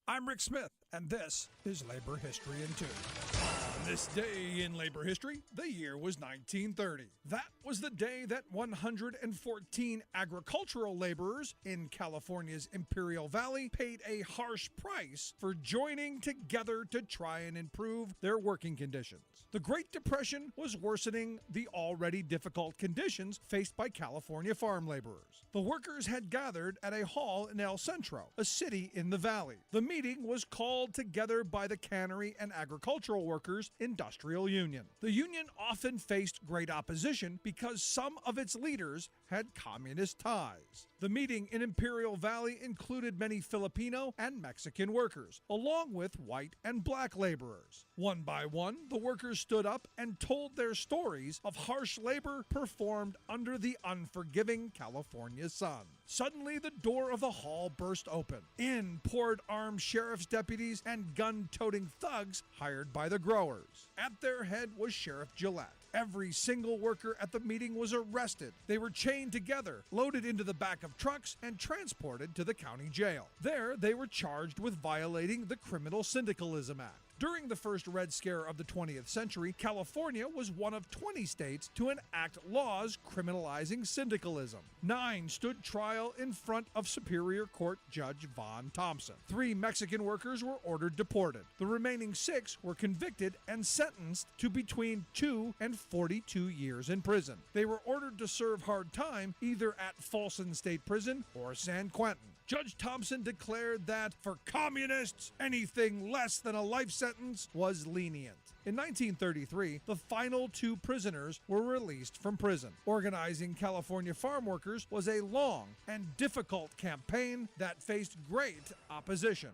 I'm Rick Smith, and this is Labor History in 2. On this day in labor history, the year was 1930. That was the day that 114 agricultural laborers in California's Imperial Valley paid a harsh price for joining together to try and improve their working conditions. The Great Depression was worsening the already difficult conditions faced by California farm laborers. The workers had gathered at a hall in El Centro, a city in the valley. The meeting was called together by the Cannery and Agricultural Workers Industrial Union. The union often faced great opposition because some of its leaders had communist ties. The meeting in Imperial Valley included many Filipino and Mexican workers, along with white and black laborers. One by one, the workers stood up and told their stories of harsh labor performed under the unforgiving California sun. Suddenly, the door of the hall burst open. In poured armed sheriff's deputies and gun-toting thugs hired by the growers. At their head was Sheriff Gillette. Every single worker at the meeting was arrested. They were chained together, loaded into the back of trucks, and transported to the county jail. There, they were charged with violating the Criminal Syndicalism Act. During the first Red Scare of the 20th century, California was one of 20 states to enact laws criminalizing syndicalism. 9 stood trial in front of Superior Court Judge Von Thompson. 3 Mexican workers were ordered deported. The remaining 6 were convicted and sentenced to between 2 and 42 years in prison. They were ordered to serve hard time either at Folsom State Prison or San Quentin. Judge Thompson declared that for communists, anything less than a life sentence was lenient. In 1933, the final 2 prisoners were released from prison. Organizing California farm workers was a long and difficult campaign that faced great opposition.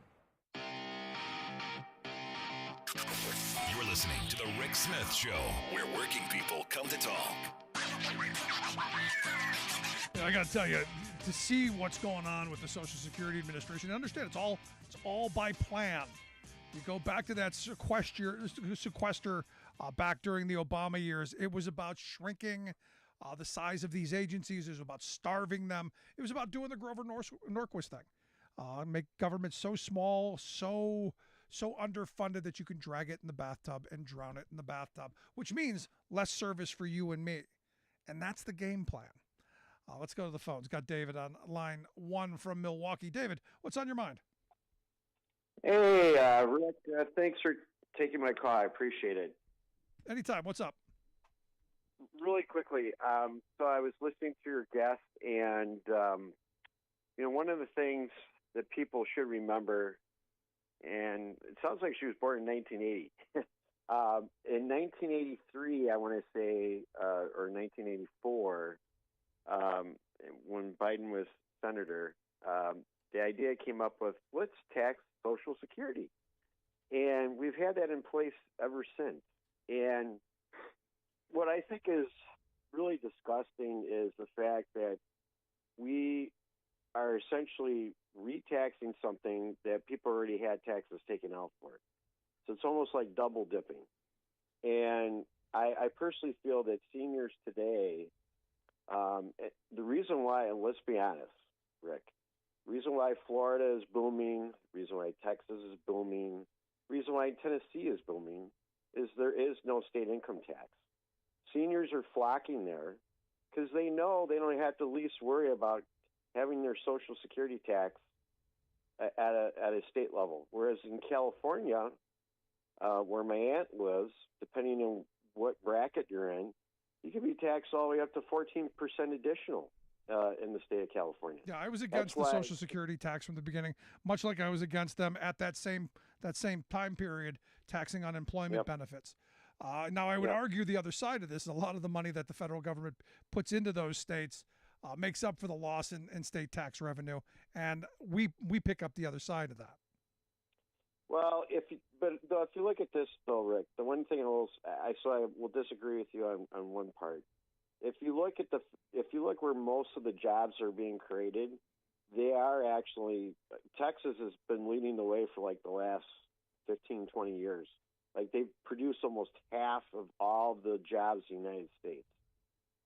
You're listening to The Rick Smith Show, where working people come to talk. I got to tell you, to see what's going on with the Social Security Administration, understand it's all by plan. You go back to that sequester back during the Obama years. It was about shrinking the size of these agencies. It was about starving them. It was about doing the Grover Norquist thing. Make government so small, so underfunded that you can drag it in the bathtub and drown it in the bathtub, which means less service for you and me. And that's the game plan. Let's go to the phones. Got David on line 1 from Milwaukee. David, what's on your mind? Hey, Rick, thanks for taking my call. I appreciate it. Anytime. What's up? Really quickly, so I was listening to your guest, and, one of the things that people should remember, and it sounds like she was born in 1980. In 1983, I want to say, or 1984, when Biden was senator, the idea came up with, let's tax Social Security. And we've had that in place ever since. And what I think is really disgusting is the fact that we are essentially retaxing something that people already had taxes taken out for. So it's almost like double dipping. And I personally feel that seniors today, the reason why, and let's be honest, Rick, the reason why Florida is booming, the reason why Texas is booming, the reason why Tennessee is booming is there is no state income tax. Seniors are flocking there because they know they don't have to least worry about having their Social Security tax at a state level. Whereas in California, where my aunt lives, depending on what bracket you're in, you can be taxed all the way up to 14% additional in the state of California. Yeah, I was against the Social Security tax from the beginning, much like I was against them at that same time period taxing unemployment benefits. Now, I would argue the other side of this is a lot of the money that the federal government puts into those states makes up for the loss in state tax revenue, and we pick up the other side of that. Well, if you look at this though, Rick, the one thing I will disagree with you on one part. If you look where most of the jobs are being created, they are actually, Texas has been leading the way for like the last 15, 20 years. Like they produce almost half of all the jobs in the United States.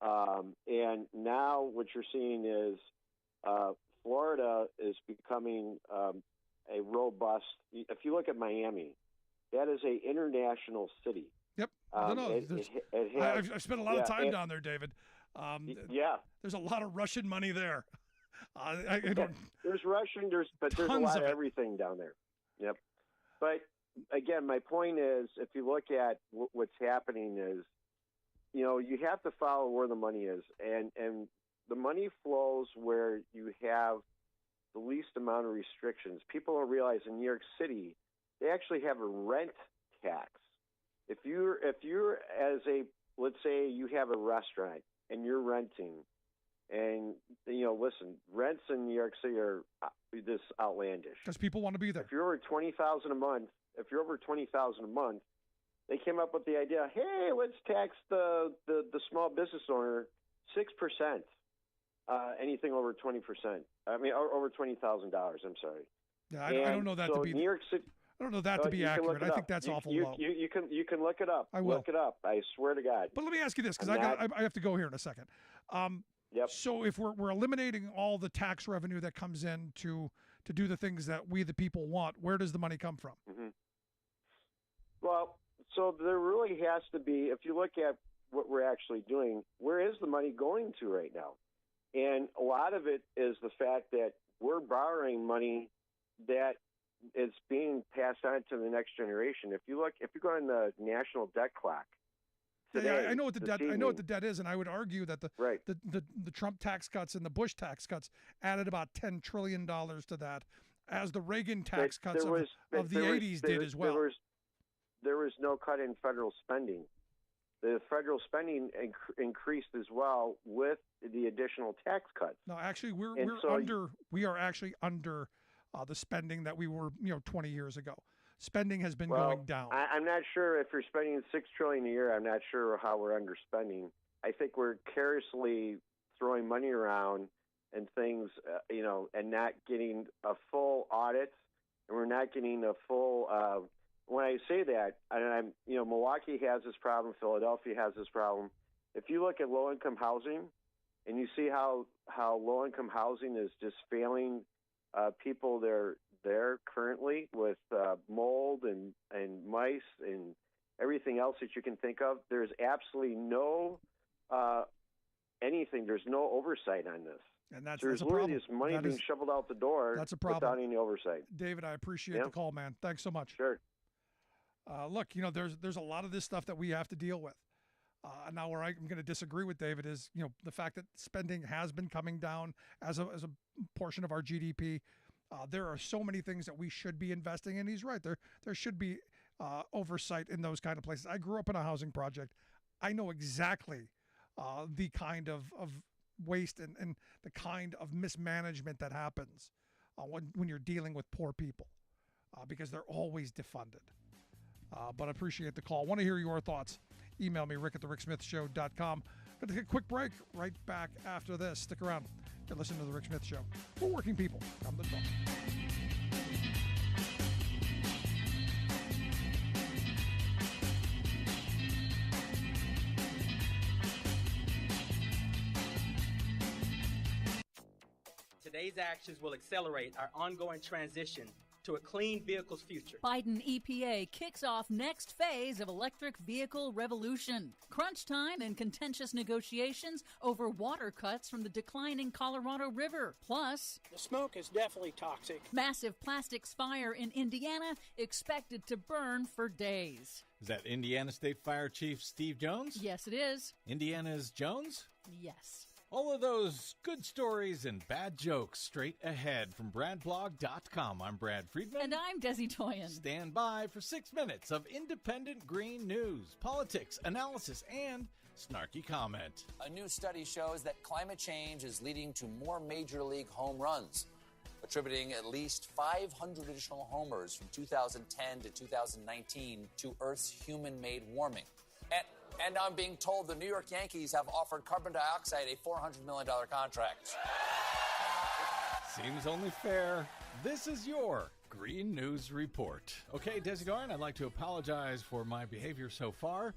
And now what you're seeing is Florida is becoming a robust. If you look at Miami, that is an international city. Yep. I've spent a lot of time down there, David. There's a lot of Russian money there. There's Russian, there's a lot of everything down there. Yep. But again, my point is, if you look at what's happening is, you have to follow where the money is, and the money flows where you have the least amount of restrictions. People don't realize in New York City, they actually have a rent tax. If you're let's say you have a restaurant and you're renting, and listen, rents in New York City are this outlandish because people want to be there. If you're over $20,000 a month, they came up with the idea, hey, let's tax the small business owner 6%. Anything over 20%. I mean, over $20,000. I'm sorry. Yeah, I don't know that to be New York City. I don't know that to be accurate. I think that's awful low. You can look it up. I will look it up. I swear to God. But let me ask you this, because I have to go here in a second. Yep. So if we're eliminating all the tax revenue that comes in to do the things that we the people want, where does the money come from? Mm-hmm. Well, so there really has to be. If you look at what we're actually doing, where is the money going to right now? And a lot of it is the fact that we're borrowing money that is being passed on to the next generation. If you go on the national debt clock today, I know what the debt is, and I would argue that the Trump tax cuts and the Bush tax cuts added about $10 trillion to that, as the Reagan tax cuts of the 80s did as well. There was no cut in federal spending. The federal spending increased as well with the additional tax cuts. No, actually, we are actually under the spending that we were 20 years ago. Spending has been going down. I'm not sure if you're spending $6 trillion a year. I'm not sure how we're underspending. I think we're carelessly throwing money around and things, and not getting a full audit, and we're not getting a full. When I say that, and Milwaukee has this problem, Philadelphia has this problem. If you look at low-income housing, and you see how low-income housing is just failing people there currently with mold and mice and everything else that you can think of, there's absolutely no anything. There's no oversight on this. And that's there's a literally problem. this money being shoveled out the door. That's a problem without any oversight. David, I appreciate the call, man. Thanks so much. Sure. Look, there's a lot of this stuff that we have to deal with. Now, where I'm going to disagree with David is, the fact that spending has been coming down as a portion of our GDP. There are so many things that we should be investing in. He's right. There should be oversight in those kind of places. I grew up in a housing project. I know exactly the kind of waste and the kind of mismanagement that happens when you're dealing with poor people, because they're always defunded. But I appreciate the call. Want to hear your thoughts? Email me, rick@thericksmithshow.com. Going to take a quick break. Right back after this. Stick around. You're listening to The Rick Smith Show. For working people. Come to talk. Today's actions will accelerate our ongoing transition to a clean vehicles future. Biden EPA kicks off next phase of electric vehicle revolution. Crunch time and contentious negotiations over water cuts from the declining Colorado River. Plus, the smoke is definitely toxic. Massive plastics fire in Indiana expected to burn for days. Is that Indiana State Fire Chief Steve Jones? Yes, it is. Indiana's Jones? Yes. All of those good stories and bad jokes straight ahead from BradBlog.com. I'm Brad Friedman. And I'm Desi Toyen. Stand by for 6 minutes of independent green news, politics, analysis, and snarky comment. A new study shows that climate change is leading to more major league home runs, attributing at least 500 additional homers from 2010 to 2019 to Earth's human-made warming. And I'm being told the New York Yankees have offered carbon dioxide a $400 million contract. Seems only fair. This is your Green News Report. Okay, Desi Doyen, I'd like to apologize for my behavior so far.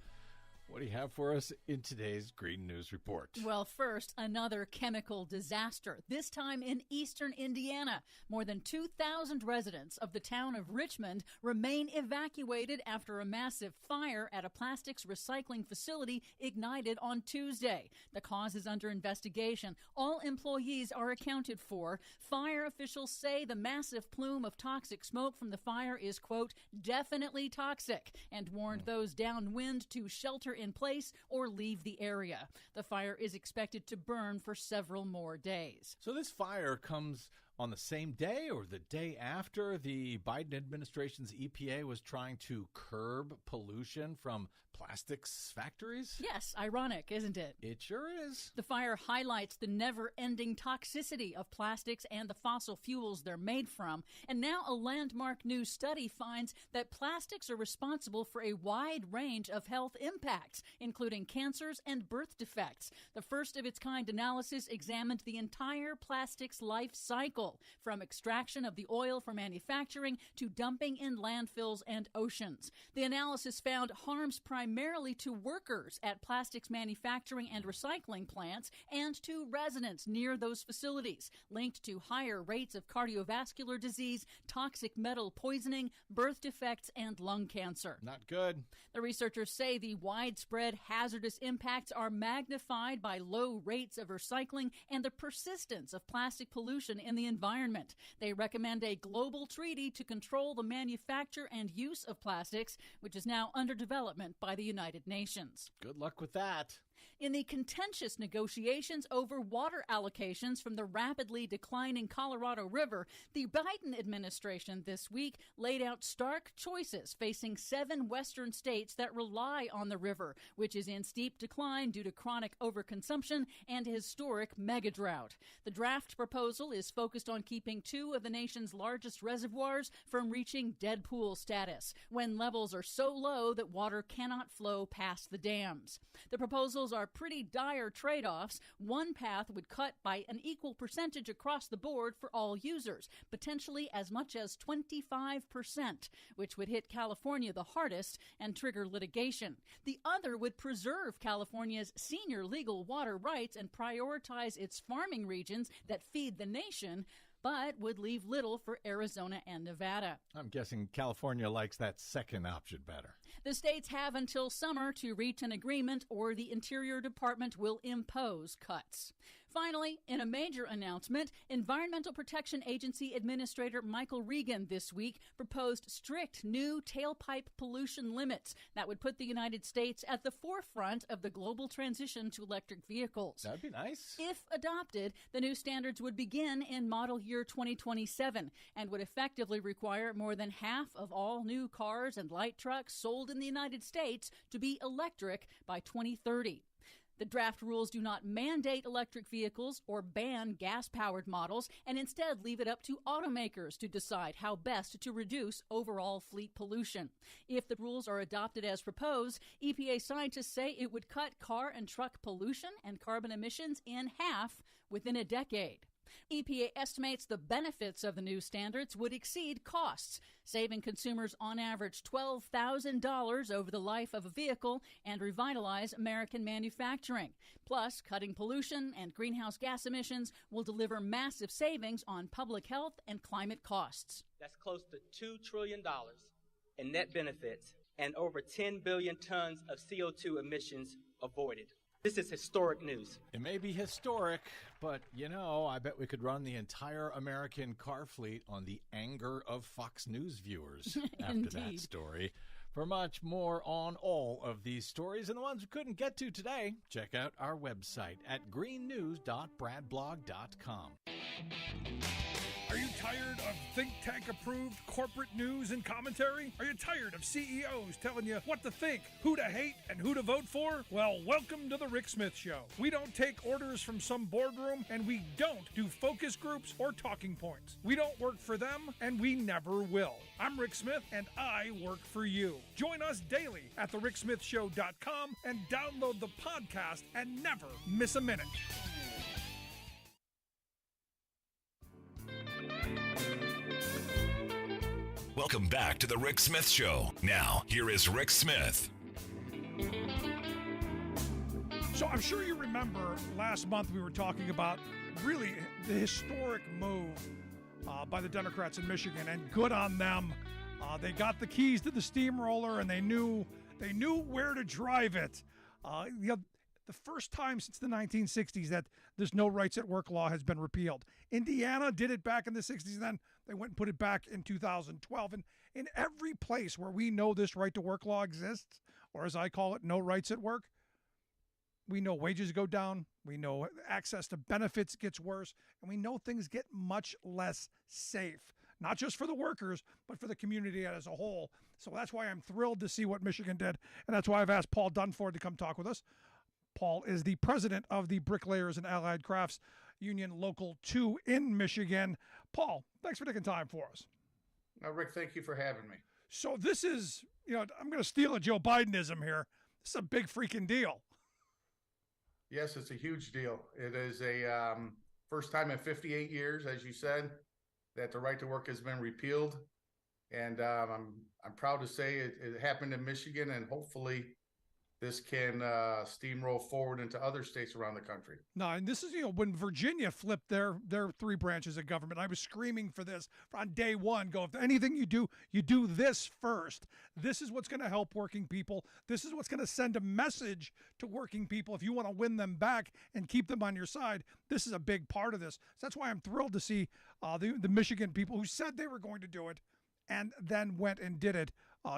What do you have for us in today's Green News Report? Well, first, another chemical disaster, this time in eastern Indiana. More than 2,000 residents of the town of Richmond remain evacuated after a massive fire at a plastics recycling facility ignited on Tuesday. The cause is under investigation. All employees are accounted for. Fire officials say the massive plume of toxic smoke from the fire is, quote, definitely toxic, and warned those downwind to shelter in place or leave the area. The fire is expected to burn for several more days. So this fire comes on the same day or the day after the Biden administration's EPA was trying to curb pollution from plastics factories? Yes, ironic, isn't it? It sure is. The fire highlights the never-ending toxicity of plastics and the fossil fuels they're made from. And now a landmark new study finds that plastics are responsible for a wide range of health impacts, including cancers and birth defects. The first of its kind analysis examined the entire plastics life cycle, from extraction of the oil for manufacturing to dumping in landfills and oceans. The analysis found harms primarily to workers at plastics manufacturing and recycling plants and to residents near those facilities, linked to higher rates of cardiovascular disease, toxic metal poisoning, birth defects, and lung cancer. Not good. The researchers say the widespread hazardous impacts are magnified by low rates of recycling and the persistence of plastic pollution in the environment. They recommend a global treaty to control the manufacture and use of plastics, which is now under development by the United Nations. Good luck with that. In the contentious negotiations over water allocations from the rapidly declining Colorado River, the Biden administration this week laid out stark choices facing 7 western states that rely on the river, which is in steep decline due to chronic overconsumption and historic megadrought. The draft proposal is focused on keeping 2 of the nation's largest reservoirs from reaching dead pool status, when levels are so low that water cannot flow past the dams. The proposals are pretty dire trade-offs. One path would cut by an equal percentage across the board for all users, potentially as much as 25%, which would hit California the hardest and trigger litigation. The other would preserve California's senior legal water rights and prioritize its farming regions that feed the nation, but would leave little for Arizona and Nevada. I'm guessing California likes that second option better. The states have until summer to reach an agreement, or the Interior Department will impose cuts. Finally, in a major announcement, Environmental Protection Agency Administrator Michael Regan this week proposed strict new tailpipe pollution limits that would put the United States at the forefront of the global transition to electric vehicles. That'd be nice. If adopted, the new standards would begin in model year 2027 and would effectively require more than half of all new cars and light trucks sold in the United States to be electric by 2030. The draft rules do not mandate electric vehicles or ban gas-powered models, and instead leave it up to automakers to decide how best to reduce overall fleet pollution. If the rules are adopted as proposed, EPA scientists say it would cut car and truck pollution and carbon emissions in half within a decade. EPA estimates the benefits of the new standards would exceed costs, saving consumers on average $12,000 over the life of a vehicle and revitalize American manufacturing. Plus, cutting pollution and greenhouse gas emissions will deliver massive savings on public health and climate costs. That's close to $2 trillion in net benefits and over 10 billion tons of CO2 emissions avoided. This is historic news. It may be historic, but, I bet we could run the entire American car fleet on the anger of Fox News viewers after that story. For much more on all of these stories and the ones we couldn't get to today, check out our website at greennews.bradblog.com. Are you tired of think tank approved corporate news and commentary? Are you tired of CEOs telling you what to think, who to hate, and who to vote for? Well, welcome to the Rick Smith Show. We don't take orders from some boardroom, and we don't do focus groups or talking points. We don't work for them, and we never will. I'm Rick Smith, and I work for you. Join us daily at thericksmithshow.com and download the podcast and never miss a minute. Welcome back to the Rick Smith Show. Now, here is Rick Smith. So I'm sure you remember last month we were talking about really the historic move by the Democrats in Michigan, and good on them. They got the keys to the steamroller, and they knew where to drive it. The first time since the 1960s that this no rights at work law has been repealed. Indiana did it back in the 60s, and then they went and put it back in 2012. And in every place where we know this right to work law exists, or as I call it, no rights at work, we know wages go down, we know access to benefits gets worse, and we know things get much less safe, not just for the workers, but for the community as a whole. So that's why I'm thrilled to see what Michigan did, and that's why I've asked Paul Dunford to come talk with us. Paul is the president of the Bricklayers and Allied Crafts Union Local 2 in Michigan. Paul, thanks for taking time for us. Rick, thank you for having me. So this is, I'm going to steal a Joe Bidenism here. This is a big freaking deal. Yes, it's a huge deal. It is a first time in 58 years, as you said, that the right to work has been repealed. And I'm proud to say it happened in Michigan, and hopefully this can steamroll forward into other states around the country. No, and this is, when Virginia flipped their three branches of government, I was screaming for this on day one. Go, if anything you do this first. This is what's going to help working people. This is what's going to send a message to working people. If you want to win them back and keep them on your side, this is a big part of this. So that's why I'm thrilled to see the Michigan people who said they were going to do it and then went and did it.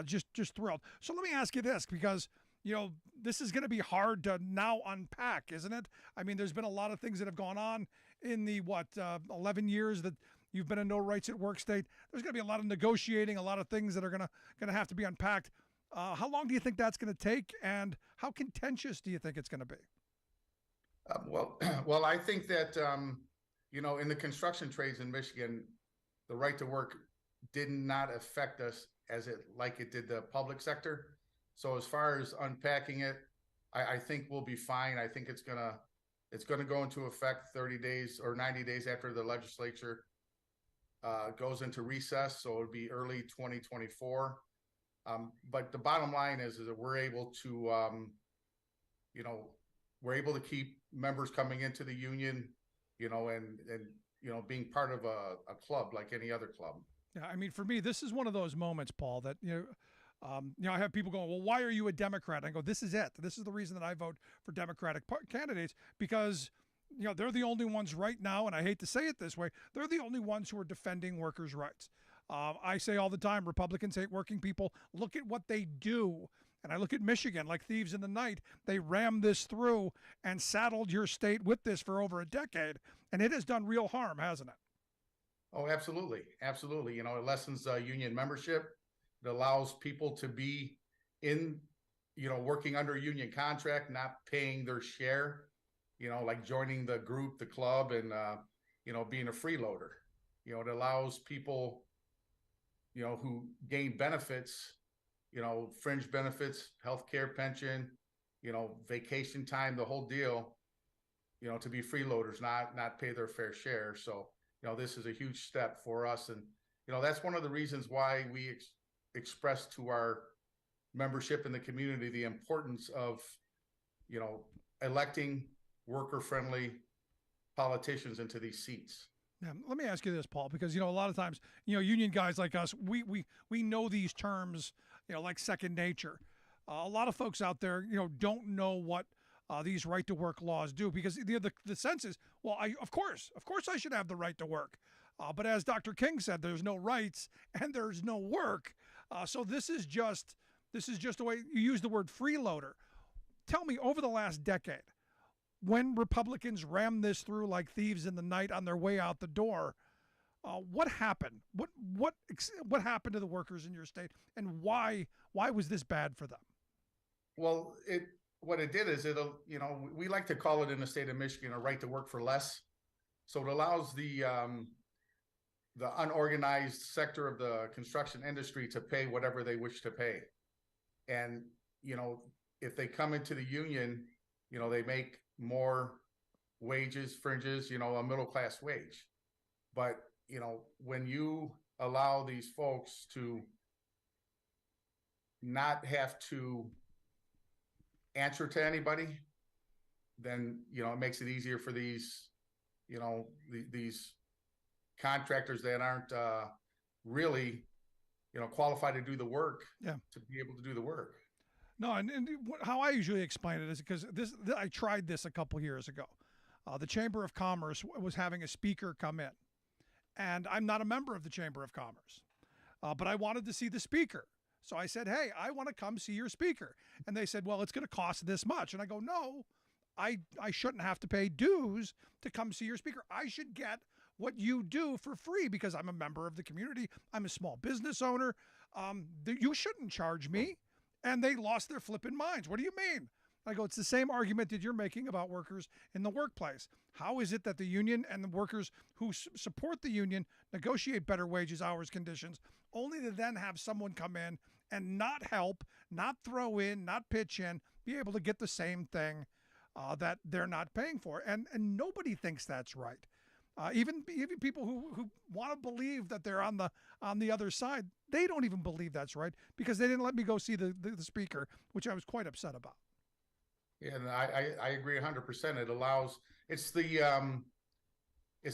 Just thrilled. So let me ask you this, because this is going to be hard to now unpack, isn't it? I mean, there's been a lot of things that have gone on in the, 11 years that you've been a no rights at work state. There's going to be a lot of negotiating, a lot of things that are going to have to be unpacked. How long do you think that's going to take, and how contentious do you think it's going to be? Well, I think that, in the construction trades in Michigan, the right to work did not affect us like it did the public sector. So as far as unpacking it, I think we'll be fine. I think it's gonna go into effect 30 days or 90 days after the legislature goes into recess. So it'll be early 2024. But the bottom line is that we're able to, keep members coming into the union, and being part of a club like any other club. Yeah, I mean, for me, this is one of those moments, Paul, that I have people going, well, why are you a Democrat? I go, this is it. This is the reason that I vote for Democratic candidates, because, they're the only ones right now, and I hate to say it this way, they're the only ones who are defending workers' rights. I say all the time, Republicans hate working people. Look at what they do. And I look at Michigan, like thieves in the night. They rammed this through and saddled your state with this for over a decade, and it has done real harm, hasn't it? Oh, absolutely. Absolutely. It lessens union membership. It allows people to be in, working under a union contract, not paying their share, like joining the group, the club, and, being a freeloader. It allows people, who gain benefits, fringe benefits, healthcare, pension, vacation time, the whole deal, to be freeloaders, not pay their fair share. So, this is a huge step for us. And, that's one of the reasons why we express to our membership in the community the importance of, electing worker-friendly politicians into these seats. Yeah, let me ask you this, Paul, because, a lot of times, union guys like us, we know these terms, like second nature. A lot of folks out there, don't know what these right to work laws do, because the sense is, well, of course I should have the right to work. But as Dr. King said, there's no rights and there's no work. So this is just, This is just the way you use the word freeloader. Tell me, over the last decade, when Republicans rammed this through like thieves in the night on their way out the door, what happened? What happened to the workers in your state, and why was this bad for them? Well, what it did is we like to call it in the state of Michigan a right to work for less. So it allows the unorganized sector of the construction industry to pay whatever they wish to pay. And, if they come into the union, they make more wages, fringes, a middle-class wage. But, when you allow these folks to not have to answer to anybody, then, it makes it easier for these, these contractors that aren't really, qualified to do the work, to be able to do the work. No, and how I usually explain it is because I tried this a couple years ago. The Chamber of Commerce was having a speaker come in, and I'm not a member of the Chamber of Commerce, but I wanted to see the speaker. So I said, hey, I want to come see your speaker. And they said, well, it's going to cost this much. And I go, no, I shouldn't have to pay dues to come see your speaker. I should get what you do for free because I'm a member of the community. I'm a small business owner. You shouldn't charge me. And they lost their flipping minds. What do you mean? I go, it's the same argument that you're making about workers in the workplace. How is it that the union and the workers who support the union negotiate better wages, hours, conditions, only to then have someone come in and not help, not throw in, not pitch in, be able to get the same thing that they're not paying for? And nobody thinks that's right. Even people who want to believe that they're on the other side, they don't even believe that's right because they didn't let me go see the speaker, which I was quite upset about. Yeah, and I agree 100%. It's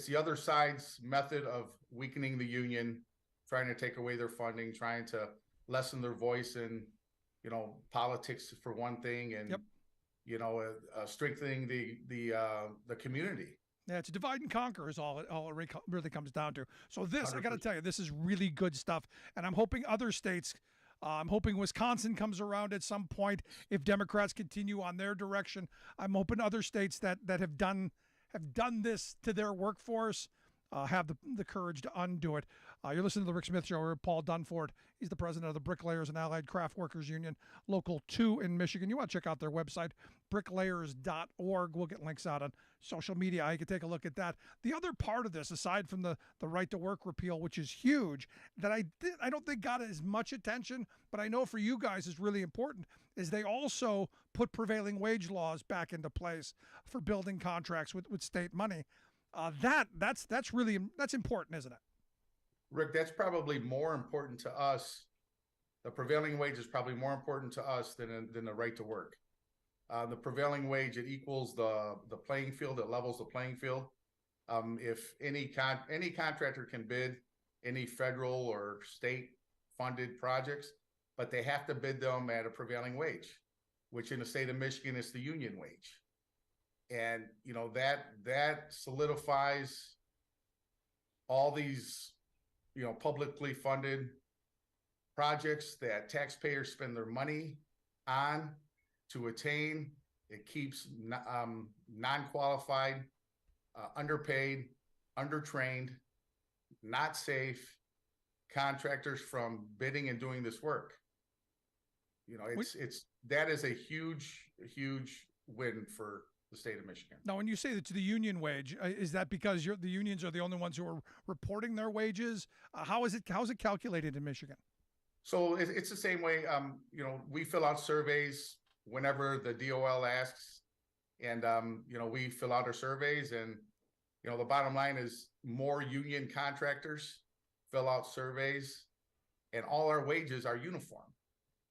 the other side's method of weakening the union, trying to take away their funding, trying to lessen their voice in, politics for one thing, and strengthening the community. Yeah, it's divide and conquer is all it really comes down to. So this, 100%. I got to tell you, this is really good stuff. And I'm hoping other states, I'm hoping Wisconsin comes around at some point if Democrats continue on their direction. I'm hoping other states that have done this to their workforce have the courage to undo it. You're listening to the Rick Smith Show. We're Paul Dunford. He's the president of the Bricklayers and Allied Craft Workers Union, Local 2 in Michigan. You want to check out their website, bricklayers.org. We'll get links out on social media. You can take a look at that. The other part of this, aside from the right to work repeal, which is huge, that I don't think got as much attention, but I know for you guys is really important, is they also put prevailing wage laws back into place for building contracts with state money. That's important, isn't it? Rick, that's probably more important to us. The prevailing wage is probably more important to us than the right to work. The prevailing wage, it equals the playing field, it levels the playing field. If any contractor can bid any federal or state funded projects, but they have to bid them at a prevailing wage, which in the state of Michigan is the union wage. And that solidifies all these publicly funded projects that taxpayers spend their money on to attain. It keeps non-qualified, underpaid, undertrained, not safe contractors from bidding and doing this work. That is a huge win for the state of Michigan. Now, when you say that to the union wage, is that because the unions are the only ones who are reporting their wages? How's it calculated in Michigan? So it's the same way. We fill out surveys whenever the DOL asks, and we fill out our surveys, and the bottom line is more union contractors fill out surveys, and all our wages are uniform.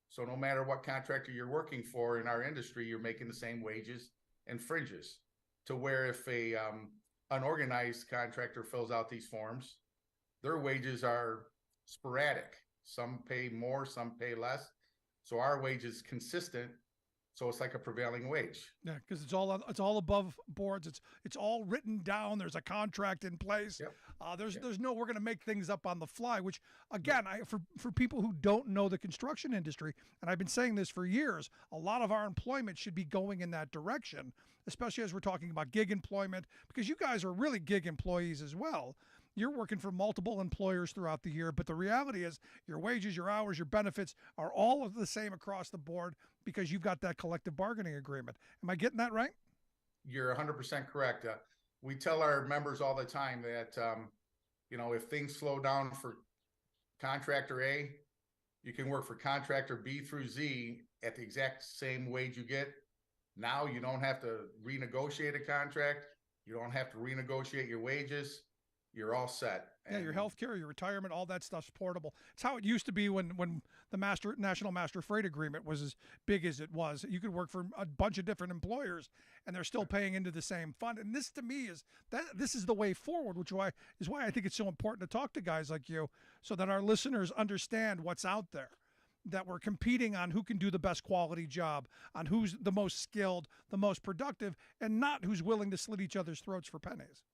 So no matter what contractor you're working for in our industry, you're making the same wages and fringes, to where if a unorganized contractor fills out these forms, their wages are sporadic. Some pay more, some pay less. So our wage is consistent. So it's like a prevailing wage. Yeah, because it's all above boards. It's all written down. There's a contract in place. Yep. There's no we're going to make things up on the fly. Which again, for people who don't know the construction industry, and I've been saying this for years, a lot of our employment should be going in that direction, especially as we're talking about gig employment, because you guys are really gig employees as well. You're working for multiple employers throughout the year, but the reality is your wages, your hours, your benefits are all of the same across the board because you've got that collective bargaining agreement. Am I getting that right? You're 100% correct. We tell our members all the time that, if things slow down for contractor A, you can work for contractor B through Z at the exact same wage you get. Now you don't have to renegotiate a contract. You don't have to renegotiate your wages. You're all set. Yeah, your health care, your retirement, all that stuff's portable. It's how it used to be when the National Master Freight Agreement was as big as it was. You could work for a bunch of different employers, and they're still paying into the same fund. And this, to me, this is the way forward, which is why I think it's so important to talk to guys like you, so that our listeners understand what's out there. That we're competing on who can do the best quality job, on who's the most skilled, the most productive, and not who's willing to slit each other's throats for pennies.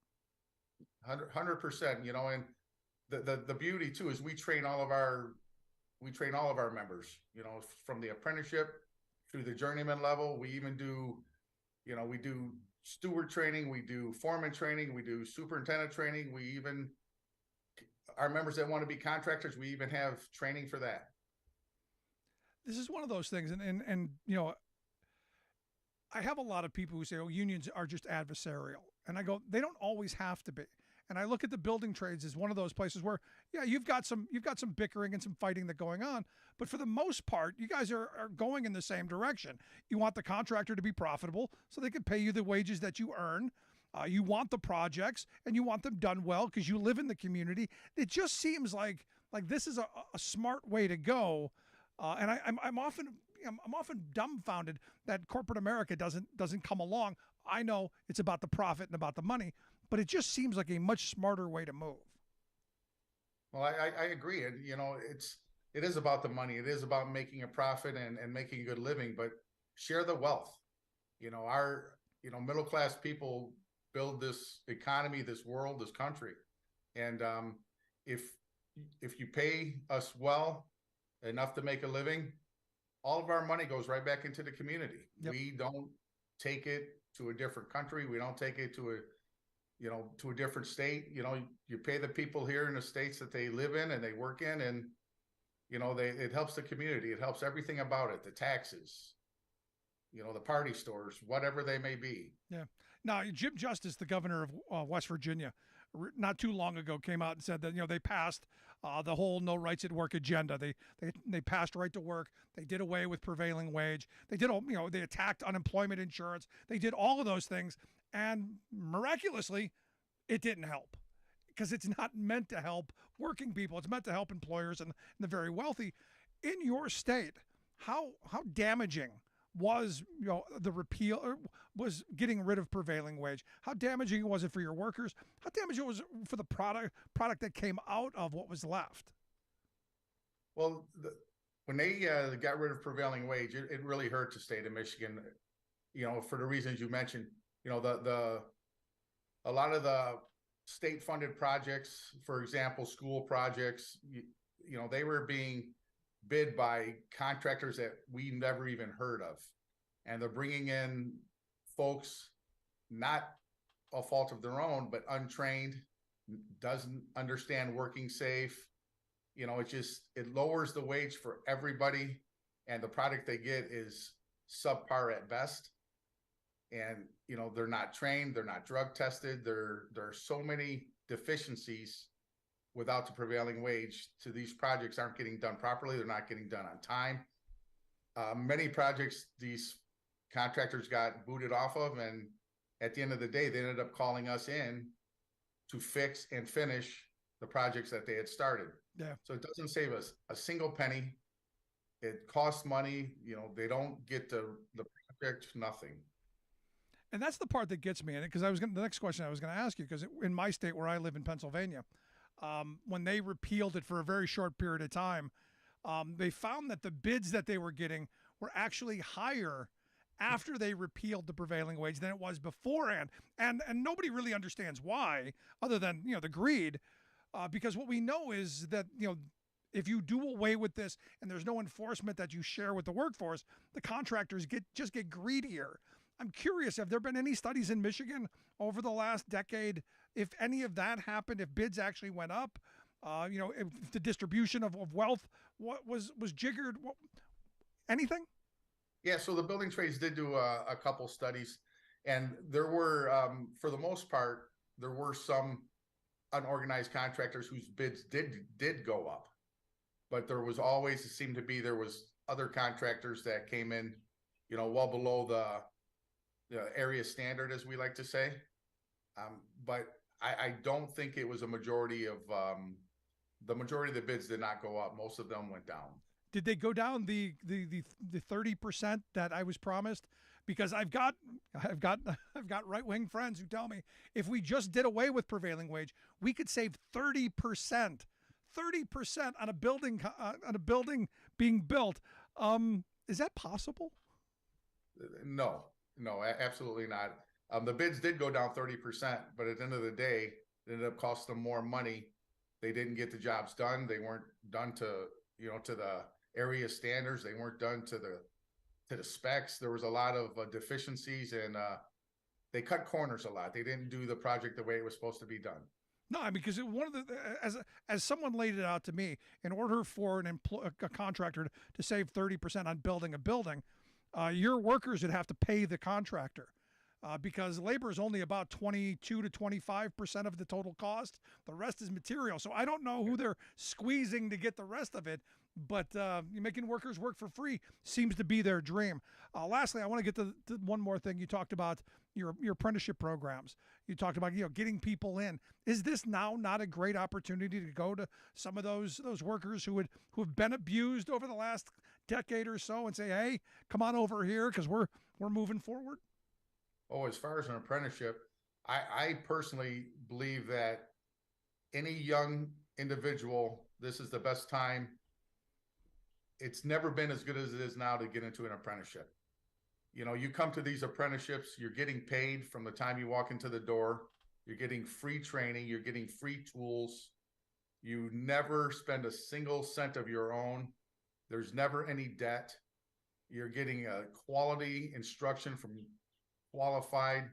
100%, and the beauty too is we train all of our members, from the apprenticeship through the journeyman level. We even do, we do steward training, we do foreman training, we do superintendent training. Our members that want to be contractors, we even have training for that. This is one of those things, and I have a lot of people who say, unions are just adversarial. And I go, they don't always have to be. And I look at the building trades as one of those places where, yeah, you've got some bickering and some fighting that going on, but for the most part, you guys are going in the same direction. You want the contractor to be profitable so they can pay you the wages that you earn. You want the projects and you want them done well because you live in the community. It just seems like this is a smart way to go. And I'm often dumbfounded that corporate America doesn't come along. I know it's about the profit and about the money, but it just seems like a much smarter way to move. Well, I agree. And, it is about the money. It is about making a profit and making a good living, but share the wealth. Our, middle-class people build this economy, this world, this country. And if you pay us well, enough to make a living, all of our money goes right back into the community. Yep. We don't take it to a different country. We don't take it to a different state. You pay the people here in the states that they live in and they work in, and it helps the community. It helps everything about it. The taxes, the party stores, whatever they may be. Yeah. Now, Jim Justice, the governor of West Virginia, not too long ago came out and said that they passed the whole no rights at work agenda. They passed right to work. They did away with prevailing wage. They did they attacked unemployment insurance. They did all of those things, and miraculously, it didn't help because it's not meant to help working people. It's meant to help employers and the very wealthy. In your state, how damaging was the repeal, or was getting rid of prevailing wage? How damaging was it for your workers? How damaging was it for the product that came out of what was left? Well, when they got rid of prevailing wage, it really hurt the state of Michigan. For the reasons you mentioned. A lot of the state-funded projects, for example, school projects, they were being bid by contractors that we never even heard of. And they're bringing in folks, not a fault of their own, but untrained, doesn't understand working safe. It lowers the wage for everybody. And the product they get is subpar at best. And, they're not trained, they're not drug tested. There are so many deficiencies without the prevailing wage. So these projects aren't getting done properly. They're not getting done on time. Many projects, these contractors got booted off of, and at the end of the day, they ended up calling us in to fix and finish the projects that they had started. Yeah. So it doesn't save us a single penny. It costs money. They don't get the project, nothing. And that's the part that gets me in it, because the next question I was going to ask you, because in my state where I live in Pennsylvania, when they repealed it for a very short period of time, they found that the bids that they were getting were actually higher after they repealed the prevailing wage than it was beforehand. And nobody really understands why, other than, the greed. Because what we know is that, if you do away with this and there's no enforcement that you share with the workforce, the contractors just get greedier. I'm curious, have there been any studies in Michigan over the last decade, if any of that happened, if bids actually went up, if the distribution of wealth was jiggered, anything? Yeah, so the building trades did do a couple studies, and there were, for the most part, there were some unorganized contractors whose bids did go up, but there was always, it seemed to be, there was other contractors that came in, well below the area standard, as we like to say. But I don't think it was a majority of the majority of the bids did not go up. Most of them went down. Did they go down the 30% that I was promised? Because I've got right-wing friends who tell me if we just did away with prevailing wage, we could save 30% on a building being built. Is that possible? No, absolutely not. The bids did go down 30%, but at the end of the day, it ended up costing them more money. They didn't get the jobs done. They weren't done to the area standards. They weren't done to the specs. There was a lot of deficiencies, and they cut corners a lot. They didn't do the project the way it was supposed to be done. No, because one of the as someone laid it out to me, in order for a contractor to save 30% on building a building, your workers would have to pay the contractor. Because labor is only about 22 to 25% of the total cost. The rest is material. So I don't know who they're squeezing to get the rest of it, but making workers work for free seems to be their dream. Lastly, I want to get to one more thing. You talked about your apprenticeship programs. You talked about getting people in. Is this now not a great opportunity to go to some of those workers who have been abused over the last decade or so and say, hey, come on over here because we're moving forward? Oh, as far as an apprenticeship, I personally believe that any young individual, this is the best time. It's never been as good as it is now to get into an apprenticeship. You come to these apprenticeships, you're getting paid from the time you walk into the door. You're getting free training. You're getting free tools. You never spend a single cent of your own. There's never any debt. You're getting a quality instruction from qualified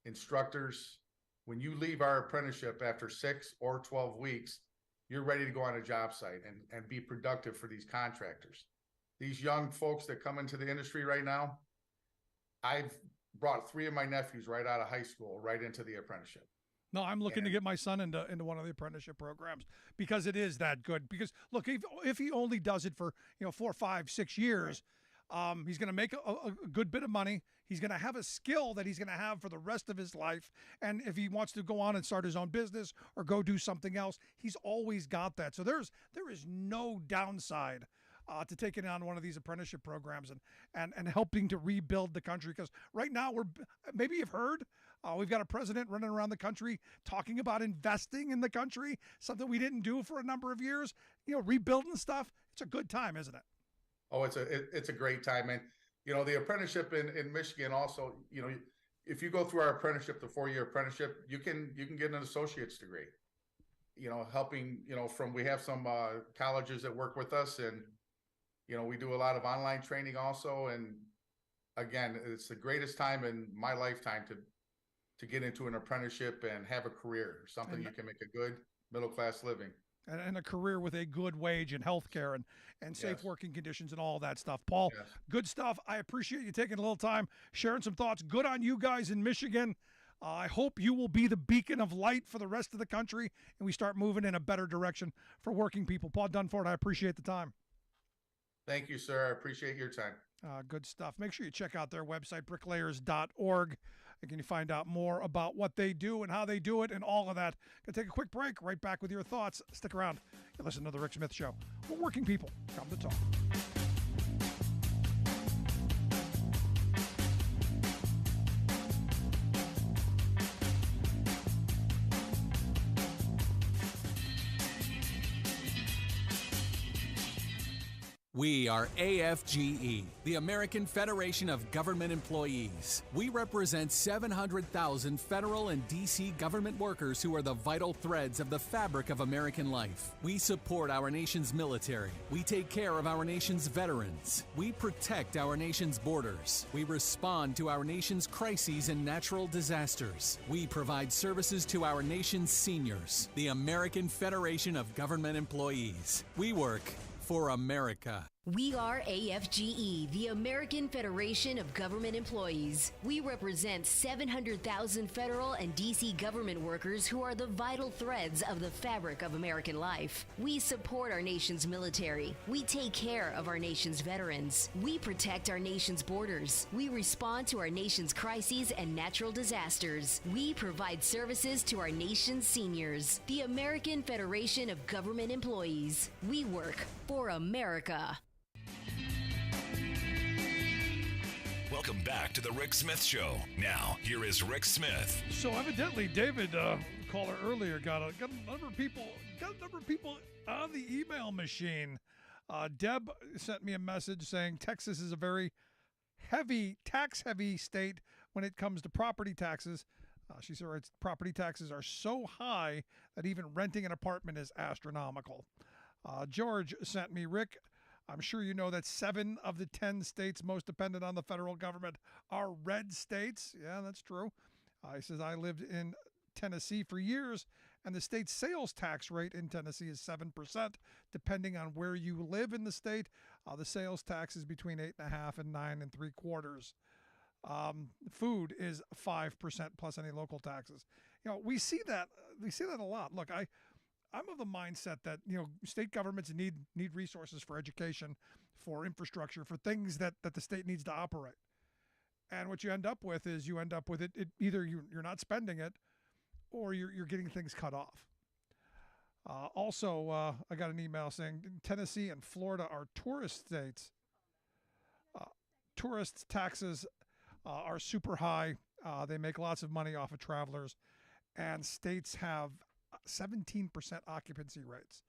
instructors. When you leave our apprenticeship after 6 or 12 weeks, you're ready to go on a job site and be productive for these contractors. These young folks that come into the industry right now, I've brought 3 of my nephews right out of high school right into the apprenticeship. No, I'm looking to get my son into one of the apprenticeship programs because it is that good. Because look, if he only does it for 4, 5, 6 years, he's going to make a good bit of money. He's going to have a skill that he's going to have for the rest of his life. And if he wants to go on and start his own business or go do something else, he's always got that. So there is no downside to taking on one of these apprenticeship programs and helping to rebuild the country. Because right now maybe you've heard, we've got a president running around the country talking about investing in the country, something we didn't do for a number of years, rebuilding stuff. It's a good time, isn't it? Oh, it's a great time. And, the apprenticeship in Michigan also, if you go through our apprenticeship, the 4-year apprenticeship, you can get an associate's degree, helping, we have some colleges that work with us, and, we do a lot of online training also. And again, it's the greatest time in my lifetime to get into an apprenticeship and have a career, something you can make a good middle-class living. And a career with a good wage and health care and safe working conditions and all that stuff. Paul, good stuff. I appreciate you taking a little time, sharing some thoughts. Good on you guys in Michigan. I hope you will be the beacon of light for the rest of the country and we start moving in a better direction for working people. Paul Dunford, I appreciate the time. Thank you, sir. I appreciate your time. Good stuff. Make sure you check out their website, bricklayers.org. And can you find out more about what they do and how they do it and all of that. Gonna take a quick break. Right back with your thoughts. Stick around. You listen to The Rick Smith Show. We're working people. Come to talk. We are AFGE, the American Federation of Government Employees. We represent 700,000 federal and D.C. government workers who are the vital threads of the fabric of American life. We support our nation's military. We take care of our nation's veterans. We protect our nation's borders. We respond to our nation's crises and natural disasters. We provide services to our nation's seniors. The American Federation of Government Employees. We work for America. We are AFGE, the American Federation of Government Employees. We represent 700,000 federal and D.C. government workers who are the vital threads of the fabric of American life. We support our nation's military. We take care of our nation's veterans. We protect our nation's borders. We respond to our nation's crises and natural disasters. We provide services to our nation's seniors. The American Federation of Government Employees. We work for America. Welcome back to the Rick Smith Show. Now, here is Rick Smith. So evidently, David, caller earlier, got a number of people on the email machine. Deb sent me a message saying Texas is a very tax-heavy state when it comes to property taxes. She said its property taxes are so high that even renting an apartment is astronomical. George sent me, Rick, I'm sure you know that 7 of the 10 states most dependent on the federal government are red states. Yeah, that's true. He says, I lived in Tennessee for years, and the state's sales tax rate in Tennessee is 7%. Depending on where you live in the state, the sales tax is between 8.5% and 9.75%. Food is 5% plus any local taxes. You know, we see that a lot. Look, I'm of the mindset that, you know, state governments need resources for education, for infrastructure, for things that the state needs to operate. And what you end up with is it either you're not spending it or you're getting things cut off. Also, I got an email saying Tennessee and Florida are tourist states. Tourist taxes are super high. They make lots of money off of travelers, and states have 17% occupancy rates.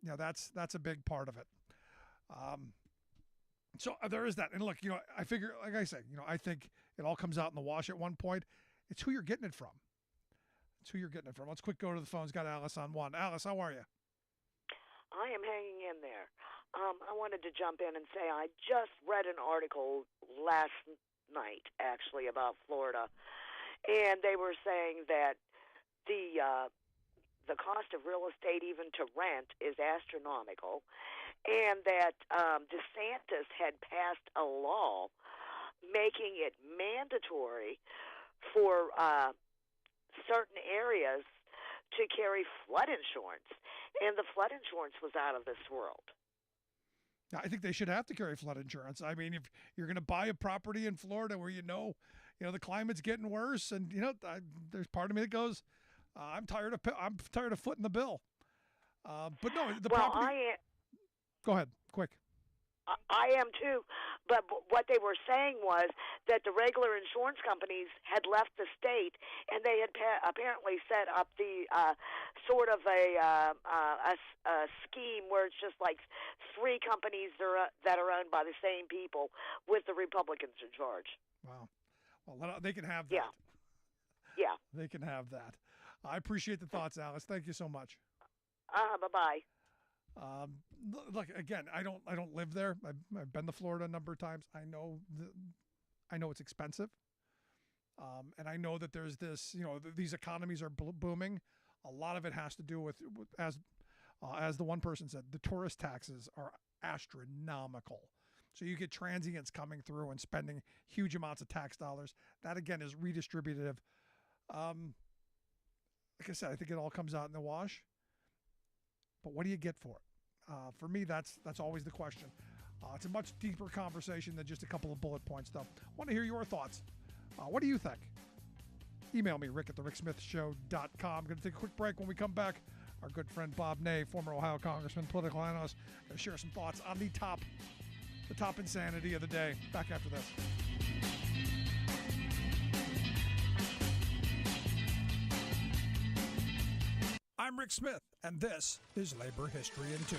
You know, that's a big part of it. So there is that. And look, you know, I figure, like I said, you know, I think it all comes out in the wash at one point. It's who you're getting it from. Let's quick go to the phones. Got Alice on one. Alice, how are you? I am hanging in there. I wanted to jump in and say I just read an article last night, actually, about Florida, and they were saying that the cost of real estate, even to rent, is astronomical, and that DeSantis had passed a law making it mandatory for certain areas to carry flood insurance, and the flood insurance was out of this world. I think they should have to carry flood insurance. I mean, if you're going to buy a property in Florida where you know the climate's getting worse, and there's part of me that goes, I'm tired of footing the bill. But no, property. Go ahead, quick. I am too, but what they were saying was that the regular insurance companies had left the state, and they had apparently set up the sort of a scheme where it's just like 3 companies that are owned by the same people, with the Republicans in charge. Wow. Well, they can have that. Yeah. They can have that. I appreciate the thoughts, Alice. Thank you so much. Bye-bye. Look, again, I don't live there. I've been to Florida a number of times. I know it's expensive, and I know that there's this. These economies are booming. A lot of it has to do with as the one person said, the tourist taxes are astronomical. So you get transients coming through and spending huge amounts of tax dollars. That again is redistributive. Like I said, I think it all comes out in the wash. But what do you get for it? For me, that's always the question. It's a much deeper conversation than just a couple of bullet points, though. I want to hear your thoughts. What do you think? Email me, rick@thericksmithshow.com. I'm going to take a quick break. When we come back, our good friend Bob Ney, former Ohio Congressman, political analyst, going to share some thoughts on the top insanity of the day. Back after this. I'm Rick Smith, and this is Labor History in 2.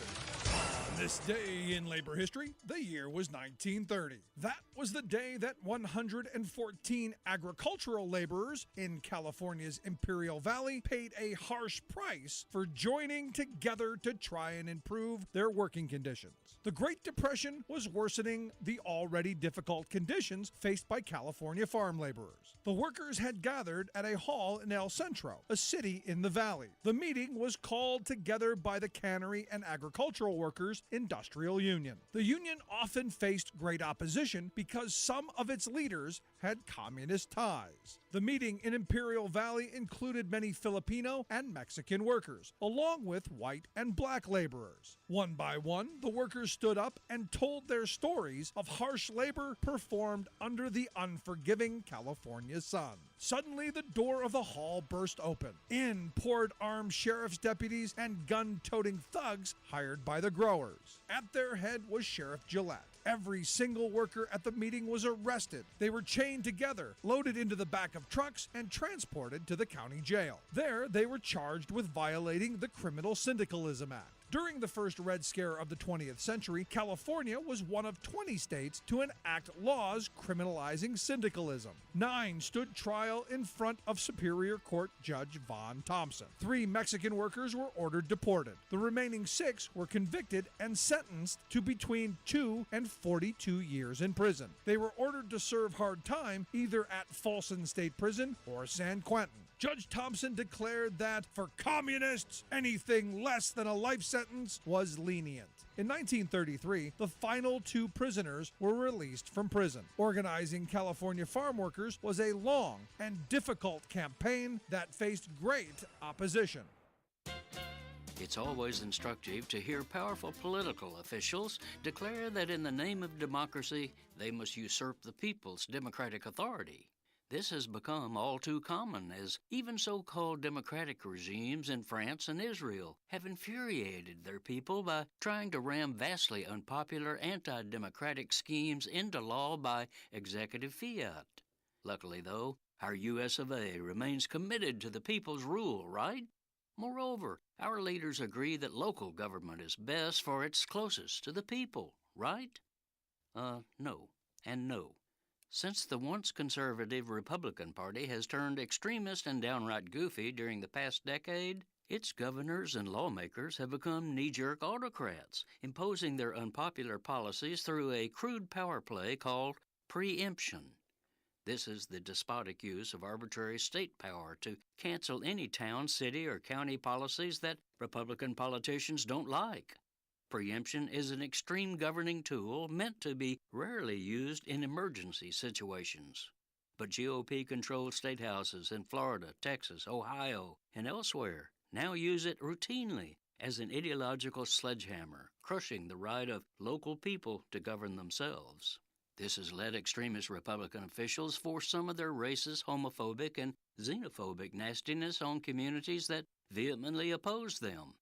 This day in labor history, the year was 1930. That was the day that 114 agricultural laborers in California's Imperial Valley paid a harsh price for joining together to try and improve their working conditions. The Great Depression was worsening the already difficult conditions faced by California farm laborers. The workers had gathered at a hall in El Centro, a city in the valley. The meeting was called together by the Cannery and Agricultural Workers Industrial Union. The union often faced great opposition because some of its leaders had communist ties. The meeting in Imperial Valley included many Filipino and Mexican workers, along with white and black laborers. One by one, the workers stood up and told their stories of harsh labor performed under the unforgiving California sun. Suddenly, the door of the hall burst open. In poured armed sheriff's deputies and gun-toting thugs hired by the growers. At their head was Sheriff Gillette. Every single worker at the meeting was arrested. They were chained together, loaded into the back of trucks, and transported to the county jail. There, they were charged with violating the Criminal Syndicalism Act. During the first Red Scare of the 20th century, California was one of 20 states to enact laws criminalizing syndicalism. 9 stood trial in front of Superior Court Judge Von Thompson. 3 Mexican workers were ordered deported. The remaining 6 were convicted and sentenced to between 2 and 42 years in prison. They were ordered to serve hard time either at Folsom State Prison or San Quentin. Judge Thompson declared that for communists, anything less than a life sentence was lenient. In 1933, the final 2 prisoners were released from prison. Organizing California farm workers was a long and difficult campaign that faced great opposition. It's always instructive to hear powerful political officials declare that in the name of democracy, they must usurp the people's democratic authority. This has become all too common, as even so-called democratic regimes in France and Israel have infuriated their people by trying to ram vastly unpopular anti-democratic schemes into law by executive fiat. Luckily, though, our U.S. of A. remains committed to the people's rule, right? Moreover, our leaders agree that local government is best for it's closest to the people, right? No, and no. Since the once conservative Republican Party has turned extremist and downright goofy during the past decade, its governors and lawmakers have become knee-jerk autocrats, imposing their unpopular policies through a crude power play called preemption. This is the despotic use of arbitrary state power to cancel any town, city, or county policies that Republican politicians don't like. Preemption is an extreme governing tool meant to be rarely used in emergency situations. But GOP-controlled state houses in Florida, Texas, Ohio, and elsewhere now use it routinely as an ideological sledgehammer, crushing the right of local people to govern themselves. This has led extremist Republican officials force some of their racist, homophobic, and xenophobic nastiness on communities that vehemently oppose them.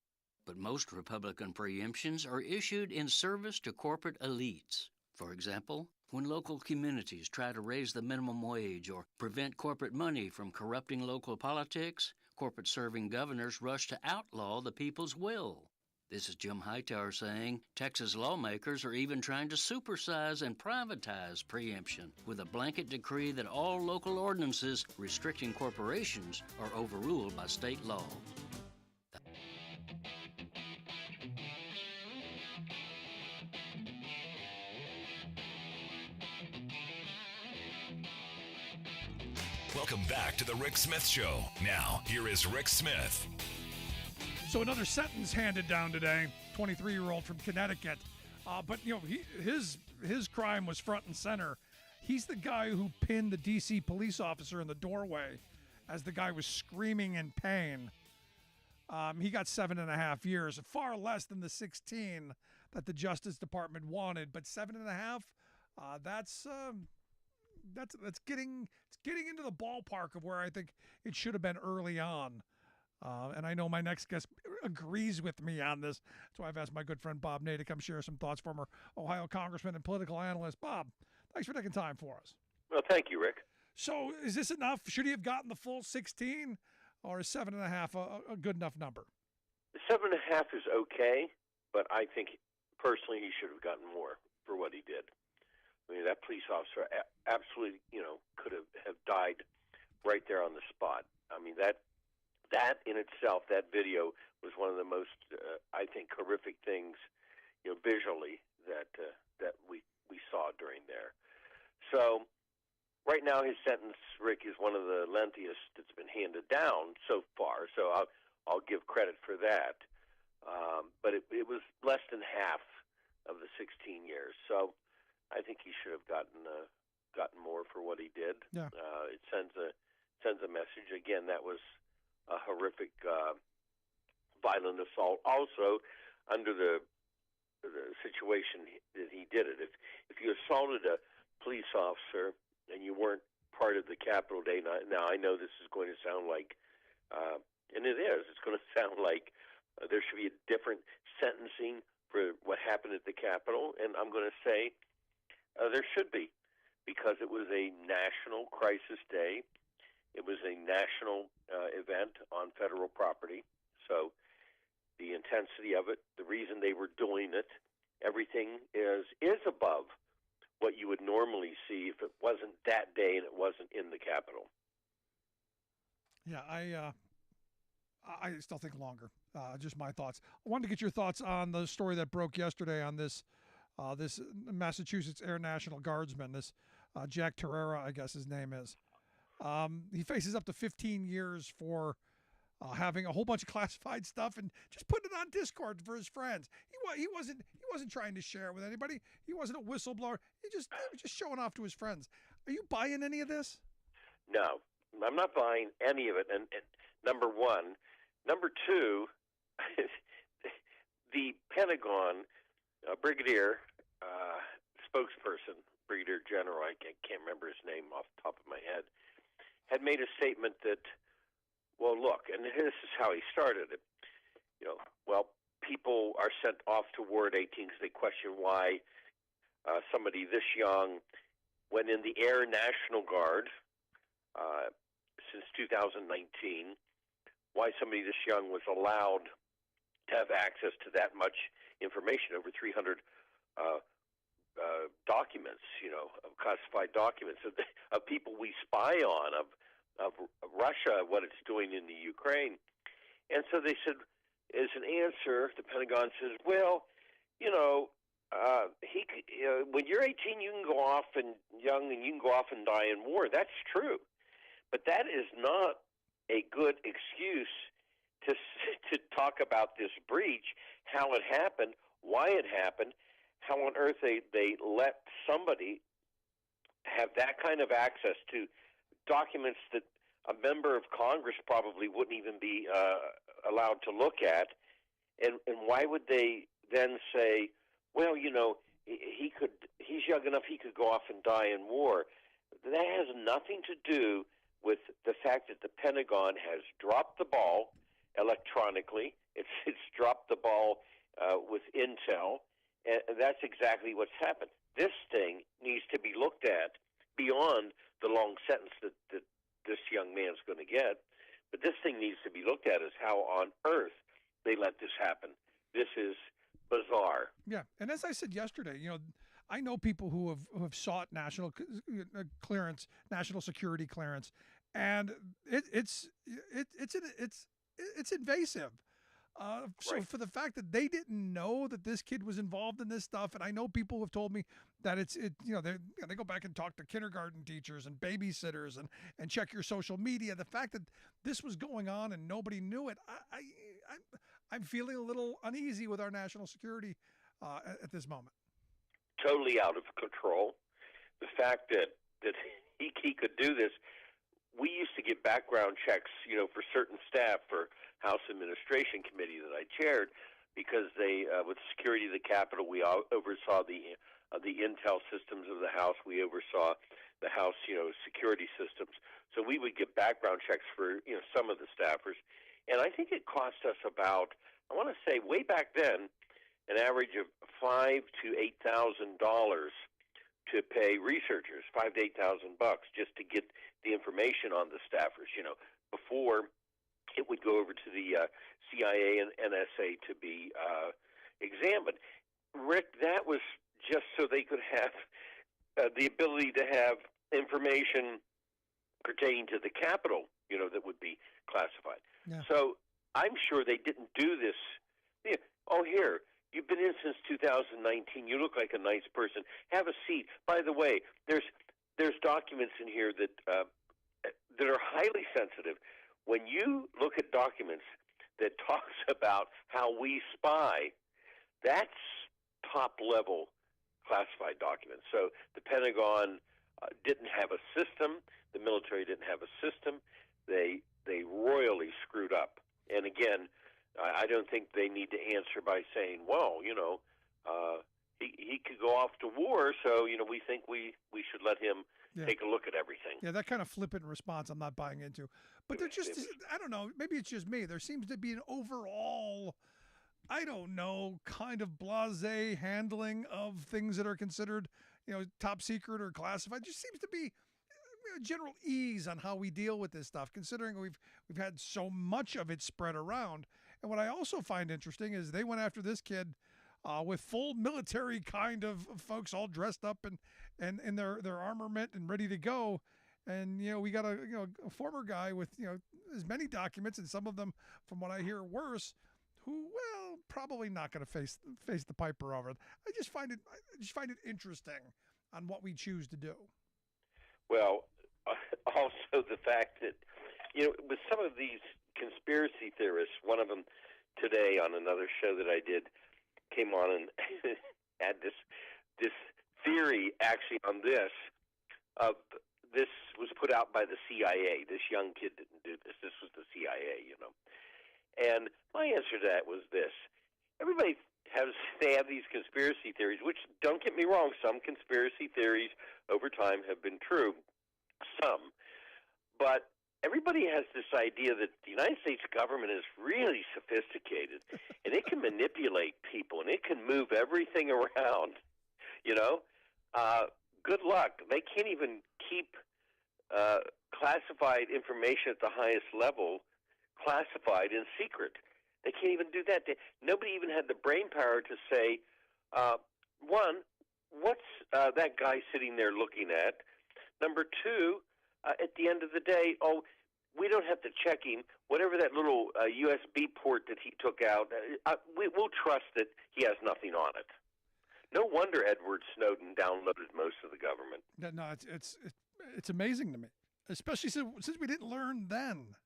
But most Republican preemptions are issued in service to corporate elites. For example, when local communities try to raise the minimum wage or prevent corporate money from corrupting local politics, corporate-serving governors rush to outlaw the people's will. This is Jim Hightower saying Texas lawmakers are even trying to supersize and privatize preemption with a blanket decree that all local ordinances restricting corporations are overruled by state law. Welcome back to the Rick Smith Show. Now, here is Rick Smith. So another sentence handed down today, 23-year-old from Connecticut. But, his crime was front and center. He's the guy who pinned the D.C. police officer in the doorway as the guy was screaming in pain. He got 7.5 years, far less than the 16 that the Justice Department wanted. But 7.5, that's getting into the ballpark of where I think it should have been early on. And I know my next guest agrees with me on this. That's why I've asked my good friend Bob Ney to come share some thoughts, former Ohio congressman and political analyst. Bob, thanks for taking time for us. Well, thank you, Rick. So is this enough? Should he have gotten the full 16, or is 7.5 a good enough number? 7.5 is okay, but I think personally, he should have gotten more for what he did. I mean, that police officer absolutely, could have died right there on the spot. I mean, that in itself, that video was one of the most, I think, horrific things, visually that we saw during there. So right now, his sentence, Rick, is one of the lengthiest that's been handed down so far. So I'll give credit for that. But it was less than half of the 16 years. So I think he should have gotten more for what he did. Yeah. It sends a message. Again, that was a horrific violent assault. Also, under the situation that he did it, if you assaulted a police officer and you weren't part of the Capitol Day, now I know this is going to sound like, and it is, it's going to sound like there should be a different sentencing for what happened at the Capitol, and I'm going to say there should be, because it was a national crisis day. It was a national event on federal property. So the intensity of it, the reason they were doing it, everything is above what you would normally see if it wasn't that day and it wasn't in the Capitol. Yeah, I still think longer. Just my thoughts. I wanted to get your thoughts on the story that broke yesterday on this Massachusetts Air National Guardsman, this Jack Terrera, I guess his name is. He faces up to 15 years for having a whole bunch of classified stuff and just putting it on Discord for his friends. He wasn't trying to share it with anybody. He wasn't a whistleblower. He was just showing off to his friends. Are you buying any of this? No, I'm not buying any of it. And number one. Number two, the Pentagon Brigadier spokesperson, Brigadier General, I can't remember his name off the top of my head, had made a statement that, well, look, and this is how he started it. People are sent off to war at 18 because they question why somebody this young, when in the Air National Guard since 2019, why somebody this young was allowed to have access to that much information, over 300 documents, of classified documents of people we spy on, of Russia, what it's doing in the Ukraine. And so they said, as an answer, the Pentagon says, well, when you're 18, you can go off and young, and you can go off and die in war. That's true, but that is not a good excuse to talk about this breach, how it happened, why it happened, how on earth they let somebody have that kind of access to documents that a member of Congress probably wouldn't even be allowed to look at, and why would they then say, well, he's young enough, he could go off and die in war. That has nothing to do with the fact that the Pentagon has dropped the ball electronically. It's dropped the ball with intel, and that's exactly what's happened. This thing needs to be looked at beyond the long sentence that this young man's going to get. But this thing needs to be looked at as how on earth they let this happen. This is bizarre. Yeah, and as I said yesterday, I know people who have sought national clearance, national security clearance, and it's invasive. So Right. for the fact that they didn't know that this kid was involved in this stuff, and I know people who have told me that they go back and talk to kindergarten teachers and babysitters and check your social media. The fact that this was going on and nobody knew it, I'm feeling a little uneasy with our national security at this moment. Totally out of control. The fact that he could do this. We used to give background checks, for certain staff for House Administration Committee that I chaired, because they, with security of the Capitol, we oversaw the intel systems of the House. We oversaw the House, security systems. So we would give background checks for, some of the staffers, and I think it cost us about, I want to say, way back then, an average of $5,000 to $8,000 to pay researchers, $5,000 to $8,000 just to get the information on the staffers, before it would go over to the CIA and NSA to be examined. Rick, that was just so they could have the ability to have information pertaining to the Capitol, that would be classified. Yeah. So I'm sure they didn't do this. Yeah. Oh, here, you've been in since 2019. You look like a nice person. Have a seat. By the way, there's documents in here that are highly sensitive. When you look at documents that talks about how we spy, that's top-level classified documents. So the Pentagon didn't have a system. The military didn't have a system. They royally screwed up. And again, I don't think they need to answer by saying, well, he could go off to war, so, we think we should let him take a look at everything. Yeah, that kind of flippant response I'm not buying into. But there just, I don't know, maybe it's just me. There seems to be an overall, I don't know, kind of blasé handling of things that are considered, top secret or classified. Just seems to be general ease on how we deal with this stuff, considering we've had so much of it spread around. And what I also find interesting is they went after this kid with full military kind of folks all dressed up and in their armament and ready to go. And, we got a former guy with, as many documents, and some of them, from what I hear, worse, who, well, probably not going to face the piper over it. I just find it interesting on what we choose to do. Well, also the fact that, with some of these conspiracy theorists, one of them today on another show that I did came on and had this theory actually on this. This was put out by the CIA. This young kid didn't do this. This was the CIA, And my answer to that was this. Everybody they have these conspiracy theories, which, don't get me wrong, some conspiracy theories over time have been true. Some. But everybody has this idea that the United States government is really sophisticated, and it can manipulate people, and it can move everything around, Good luck. They can't even keep classified information at the highest level classified in secret. They can't even do that. Nobody even had the brain power to say, one, what's that guy sitting there looking at? Number two, at the end of the day, we don't have to check him. Whatever that little USB port that he took out, we'll trust that he has nothing on it. No wonder Edward Snowden downloaded most of the government. No, it's amazing to me, especially since we didn't learn then.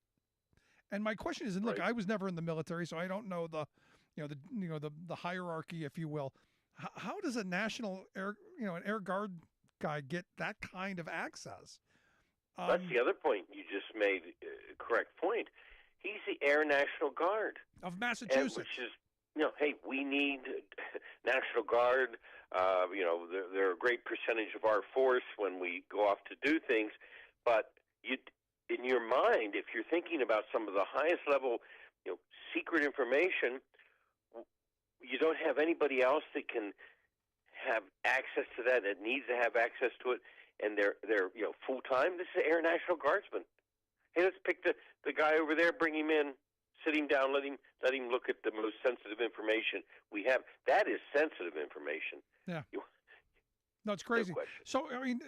And my question is, and look, I was never in the military, so I don't know the hierarchy, if you will. How does a national an air guard guy get that kind of access? That's the other point you just made. A correct point. He's the Air National Guard of Massachusetts, which is, hey, we need National Guard. They're a great percentage of our force when we go off to do things, but in your mind, if you're thinking about some of the highest level, secret information, you don't have anybody else that can have access to that needs to have access to it, and they're full time. This is Air National Guardsman. Hey, let's pick the guy over there, bring him in, sit him down, let him look at the most sensitive information we have. That is sensitive information. Yeah. No, it's crazy. No question.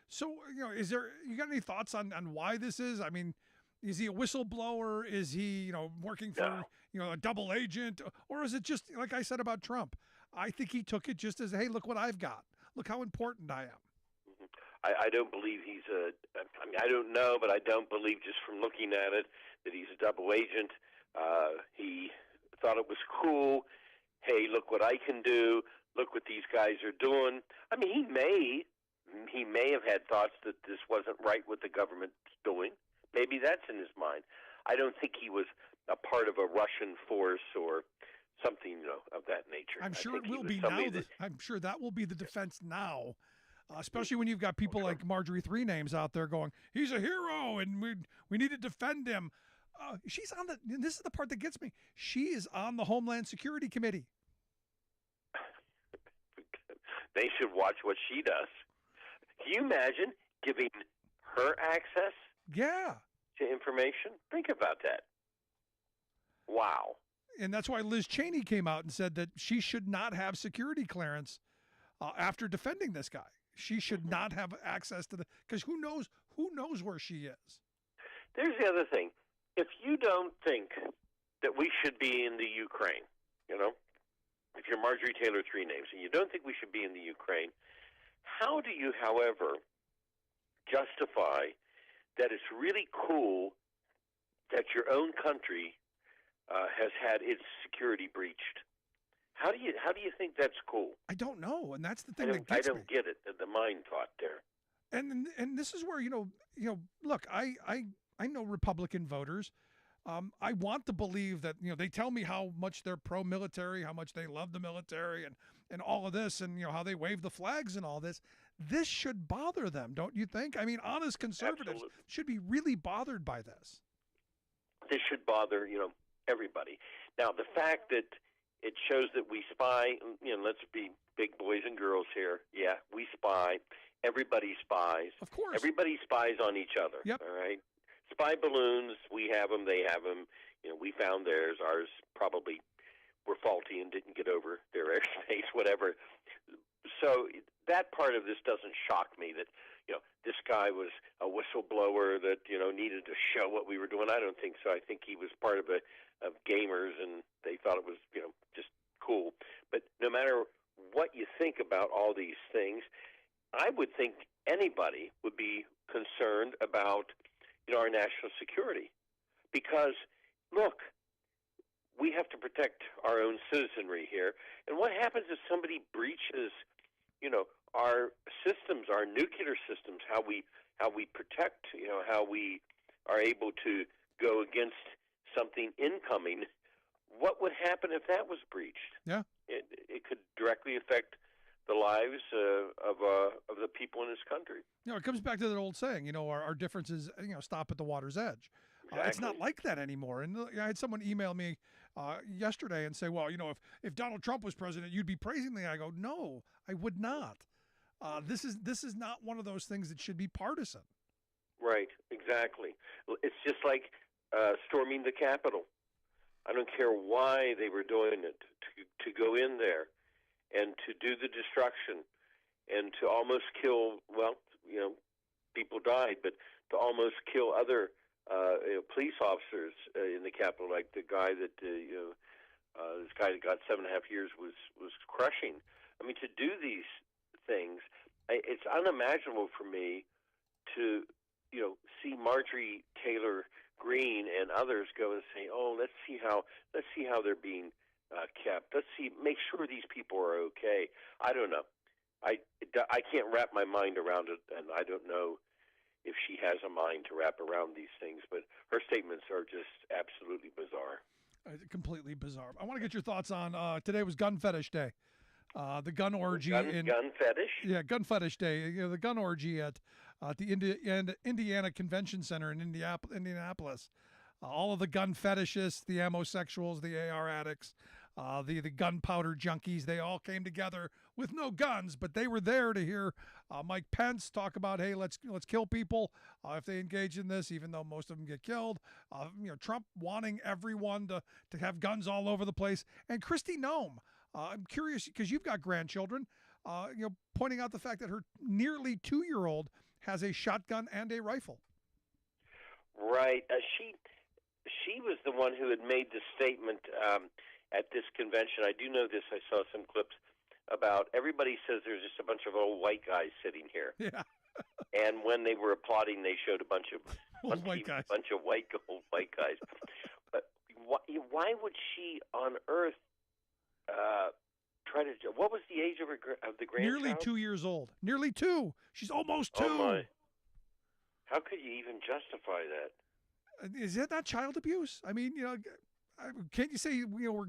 So, is there, you got any thoughts on why this is? I mean, is he a whistleblower? Is he, working for, a double agent? Or is it just, like I said about Trump? I think he took it just as, hey, look what I've got. Look how important I am. I don't believe he's I don't know, but I don't believe just from looking at it that he's a double agent. He thought it was cool. Hey, look what I can do. Look what these guys are doing. I mean, he may have had thoughts that this wasn't right what the government's doing. Maybe that's in his mind. I don't think he was a part of a Russian force or something, of that nature. I'm sure it will be now. I'm sure that will be the defense now, especially when you've got people like Marjorie Three Names out there going, he's a hero and we need to defend him. She's on this is the part that gets me. She is on the Homeland Security Committee. They should watch what she does. Can you imagine giving her access to information? Think about that. Wow. And that's why Liz Cheney came out and said that she should not have security clearance after defending this guy. She should not have access to because who knows where she is. There's the other thing. If you don't think that we should be in the Ukraine, if you're Marjorie Taylor Three Names and you don't think we should be in the Ukraine, how do you, however, justify that it's really cool that your own country has had its security breached? How do you think that's cool? I don't know, and that's the thing that gets me. I don't get it. The mind thought there. And this is where look, I know Republican voters. I want to believe that they tell me how much they're pro-military, how much they love the military, and all of this, and how they wave the flags and all this. This should bother them, don't you think? I mean, honest conservatives should be really bothered by this. This should bother everybody. Now, the fact that it shows that we spy, let's be big boys and girls here. Yeah, we spy. Everybody spies. Of course. Everybody spies on each other. Yep. All right. Spy balloons, we have them, they have them. We found theirs. Ours probably were faulty and didn't get over their airspace, whatever. So that part of this doesn't shock me that, this guy was a whistleblower that, needed to show what we were doing. I don't think so. I think he was part of gamers and they thought it was, just cool. But no matter what you think about all these things, I would think anybody would be concerned about our national security, because look, we have to protect our own citizenry here. And what happens if somebody breaches, our systems, our nuclear systems, how we protect, how we are able to go against something incoming? What would happen if that was breached? Yeah, it could directly affect the lives of the people in this country. It comes back to that old saying, our differences, stop at the water's edge. Exactly. It's not like that anymore. And I had someone email me yesterday and say, well, if Donald Trump was president, you'd be praising me. I go, no, I would not. This is not one of those things that should be partisan. Right, exactly. It's just like storming the Capitol. I don't care why they were doing it, to go in there and to do the destruction and to almost kill, people died, but to almost kill other police officers in the Capitol, like the guy that, this guy that got 7.5 years was crushing. I mean, to do these things, it's unimaginable for me to, see Marjorie Taylor Greene and others go and say, "Oh, let's see how they're being kept. Make sure these people are okay." I don't know. I can't wrap my mind around it, and I don't know if she has a mind to wrap around these things. But her statements are just absolutely bizarre. Completely bizarre. I want to get your thoughts on today was Gun Fetish Day. The gun orgy gun fetish? Yeah, Gun Fetish Day. The gun orgy at the Indiana Convention Center in Indianapolis. All of the gun fetishists, the ammosexuals, the AR addicts, the gunpowder junkies, they all came together with no guns, but they were there to hear Mike Pence talk about, hey, let's kill people if they engage in this, even though most of them get killed. Trump wanting everyone to have guns all over the place, and Kristi Noem. I'm curious because you've got grandchildren. Pointing out the fact that her nearly 2-year-old has a shotgun and a rifle. Right. She was the one who had made the statement at this convention. I do know this. I saw some clips about everybody says there's just a bunch of old white guys sitting here. Yeah. And when they were applauding, they showed a bunch of old white guys. Old white guys. But why would she on earth try to? What was the age of the grandchild? Nearly 2 years old. Nearly 2. She's almost 2. Oh my! How could you even justify that? Is that not child abuse? I mean, can't you say, we're,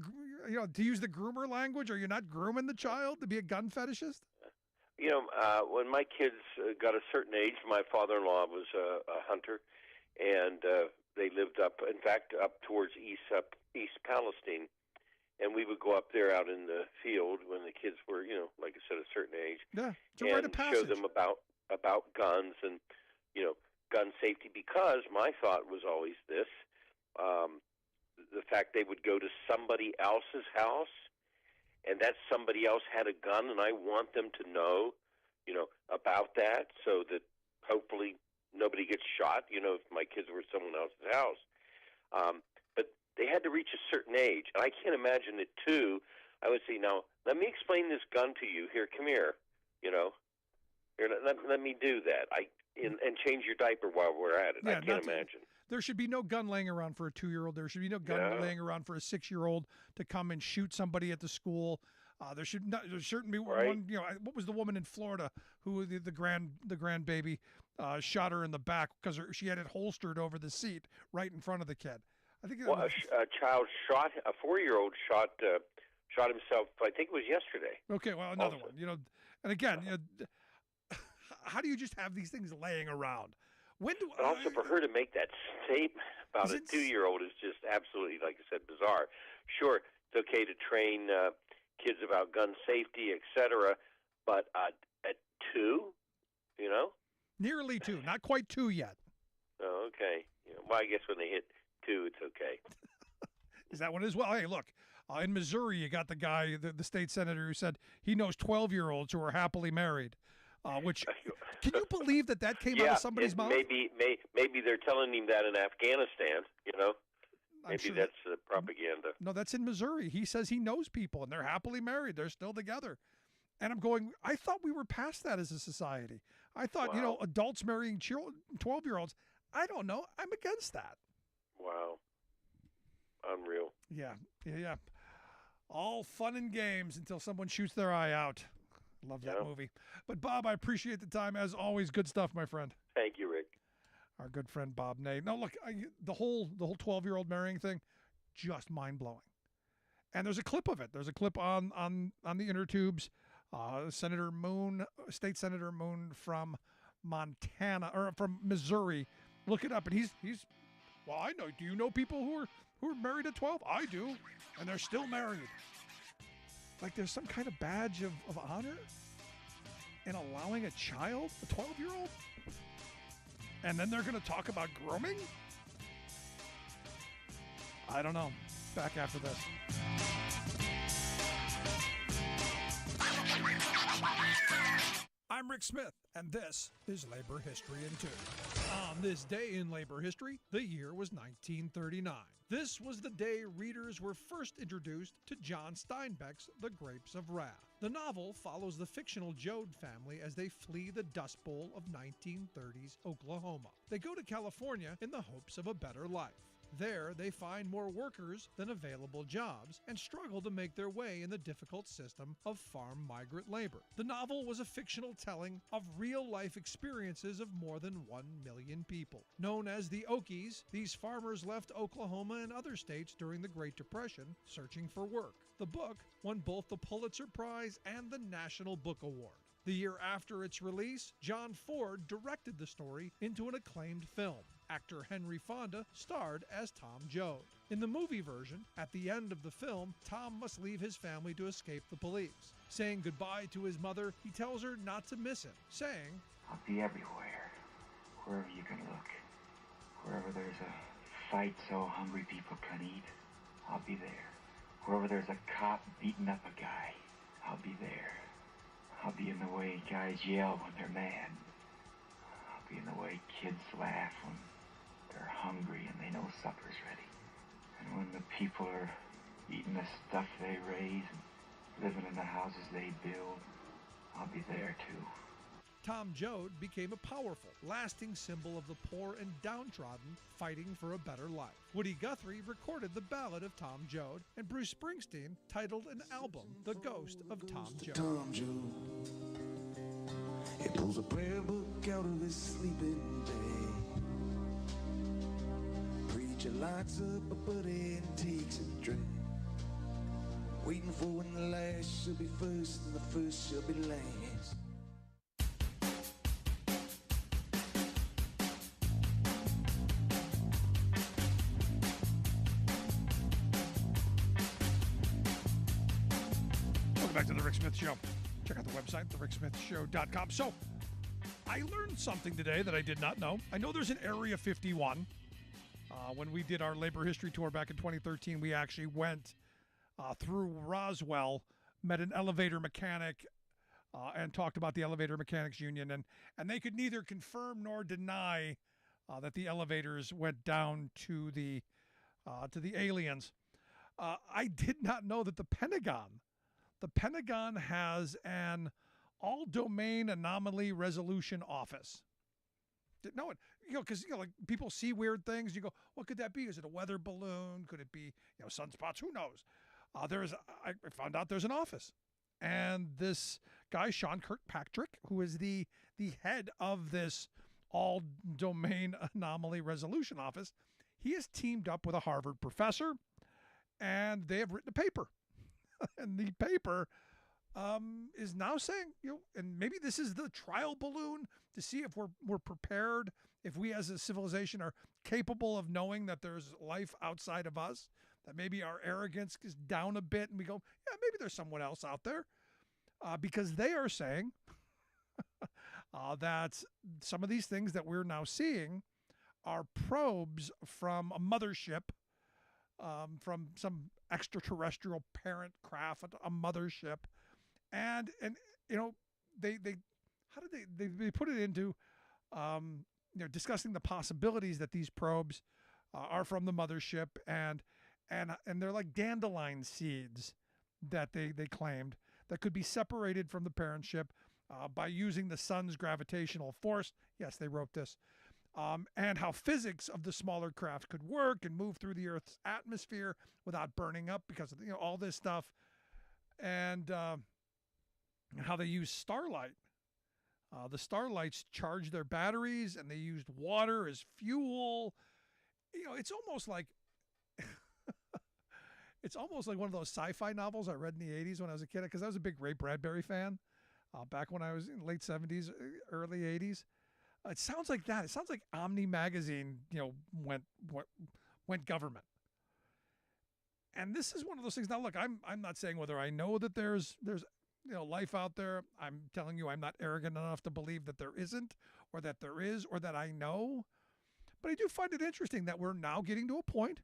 to use the groomer language? Are you not grooming the child to be a gun fetishist? When my kids got a certain age, my father-in-law was a hunter, and they lived up towards East Palestine, and we would go up there out in the field when the kids were, like I said, a certain age, and show them about guns and, gun safety, because my thought was always this, the fact they would go to somebody else's house, and that somebody else had a gun, and I want them to know, about that, so that hopefully nobody gets shot, if my kids were at someone else's house. But they had to reach a certain age, and I can't imagine at 2, I would say, now, let me explain this gun to you. Here, come here, Here, let me do that. And change your diaper while we're at it. Yeah, I can't imagine. There should be no gun laying around for a 2-year-old. There should be no gun laying around for a 6-year-old to come and shoot somebody at the school. There shouldn't be one. What was the woman in Florida who the grandbaby shot her in the back because she had it holstered over the seat right in front of the kid. I think a child shot a 4-year-old shot himself. I think it was yesterday. Okay, well, another one. And again, how do you just have these things laying around? But also for her to make that statement about a 2-year-old is just absolutely, like I said, bizarre. Sure, it's okay to train kids about gun safety, etc., but at 2, Nearly 2, not quite 2 yet. Oh, okay. Well, I guess when they hit 2, it's okay. Is that one as well? Hey, look, in Missouri, you got the guy, the state senator, who said he knows 12-year-olds who are happily married. Which, can you believe that came out of somebody's mouth? Maybe they're telling him that in Afghanistan, Maybe that's propaganda. No, that's in Missouri. He says he knows people, and they're happily married. They're still together. And I'm going, I thought we were past that as a society. I thought, adults marrying 12-year-olds. I don't know. I'm against that. Wow. Unreal. Yeah. All fun and games until someone shoots their eye out. Love that movie. But, Bob, I appreciate the time. As always, good stuff, my friend. Thank you, Rick. Our good friend Bob Ney. Now, look, the whole 12-year-old marrying thing, just mind-blowing. And there's a clip of it. There's a clip on the inner tubes. Senator Moon, State Senator Moon from Montana, or from Missouri. Look it up. And he's well, I know. Do you know people who are married at 12? I do. And they're still married. Like there's some kind of badge of honor in allowing a child, a 12-year-old? And then they're going to talk about grooming? I don't know. Back after this. I'm Rick Smith, and this is Labor History in 2. On this day in labor history, the year was 1939. This was the day readers were first introduced to John Steinbeck's The Grapes of Wrath. The novel follows the fictional Joad family as they flee the Dust Bowl of 1930s Oklahoma. They go to California in the hopes of a better life. There, they find more workers than available jobs and struggle to make their way in the difficult system of farm migrant labor. The novel was a fictional telling of real-life experiences of more than 1 million people. Known as the Okies, these farmers left Oklahoma and other states during the Great Depression searching for work. The book won both the Pulitzer Prize and the National Book Award. The year after its release, John Ford directed the story into an acclaimed film. Actor Henry Fonda starred as Tom Joad. In the movie version, at the end of the film, Tom must leave his family to escape the police. Saying goodbye to his mother, he tells her not to miss him, saying, "I'll be everywhere, wherever you can look. Wherever there's a fight so hungry people can eat, I'll be there. Wherever there's a cop beating up a guy, I'll be there. I'll be in the way guys yell when they're mad. I'll be in the way kids laugh when they're hungry and they know supper's ready. And when the people are eating the stuff they raise and living in the houses they build, I'll be there too." Tom Joad became a powerful, lasting symbol of the poor and downtrodden fighting for a better life. Woody Guthrie recorded the ballad of Tom Joad, and Bruce Springsteen titled an album, The Ghost of Tom Joad. Tom Joad, he pulls a prayer book out of his sleeping bag. Preacher lights up a buddy and takes a drag. Waiting for when the last shall be first and the first shall be last. Back to the Rick Smith Show. Check out the website, thericksmithshow.com. So, I learned something today that I did not know. I know there's an Area 51 When we did our labor history tour back in 2013, we actually went through Roswell, met an elevator mechanic, and talked about the elevator mechanics union, and they could neither confirm nor deny that the elevators went down to the aliens. I did not know that the Pentagon has an all-domain anomaly resolution office. Didn't know it, because like people see weird things. You go, what could that be? Is it a weather balloon? Could it be sunspots? Who knows? I found out there's an office. And this guy, Sean Kirkpatrick, who is the head of this all-domain anomaly resolution office, he has teamed up with a Harvard professor, and they have written a paper. And the paper is now saying, and maybe this is the trial balloon to see if we're prepared, if we as a civilization are capable of knowing that there's life outside of us, that maybe our arrogance is down a bit and we go, yeah, maybe there's someone else out there. Because they are saying that some of these things that we're now seeing are probes from a mothership, from some extraterrestrial parent craft, a mothership. And they put it into discussing the possibilities that these probes are from the mothership, and they're like dandelion seeds that they claimed that could be separated from the parent ship by using the sun's gravitational force. Yes, they wrote this. And how physics of the smaller craft could work and move through the Earth's atmosphere without burning up because of all this stuff. And how they use starlight. The starlights charge their batteries, and they used water as fuel. It's almost like one of those sci-fi novels I read in the 80s when I was a kid, because I was a big Ray Bradbury fan back when I was in late 70s, early 80s. It sounds like that. It sounds like Omni magazine, went government. And this is one of those things. Now, look, I'm not saying whether I know that there's life out there. I'm telling you, I'm not arrogant enough to believe that there isn't, or that there is, or that I know. But I do find it interesting that we're now getting to a point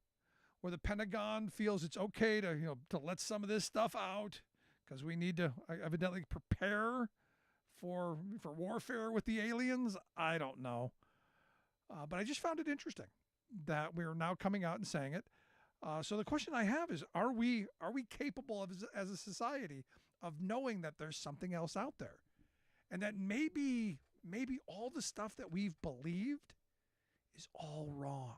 where the Pentagon feels it's okay to let some of this stuff out, because we need to evidently prepare for warfare with the aliens. I don't know, but I just found it interesting that we're now coming out and saying it. So the question I have is: Are we capable of, as a society, of knowing that there's something else out there, and that maybe all the stuff that we've believed is all wrong?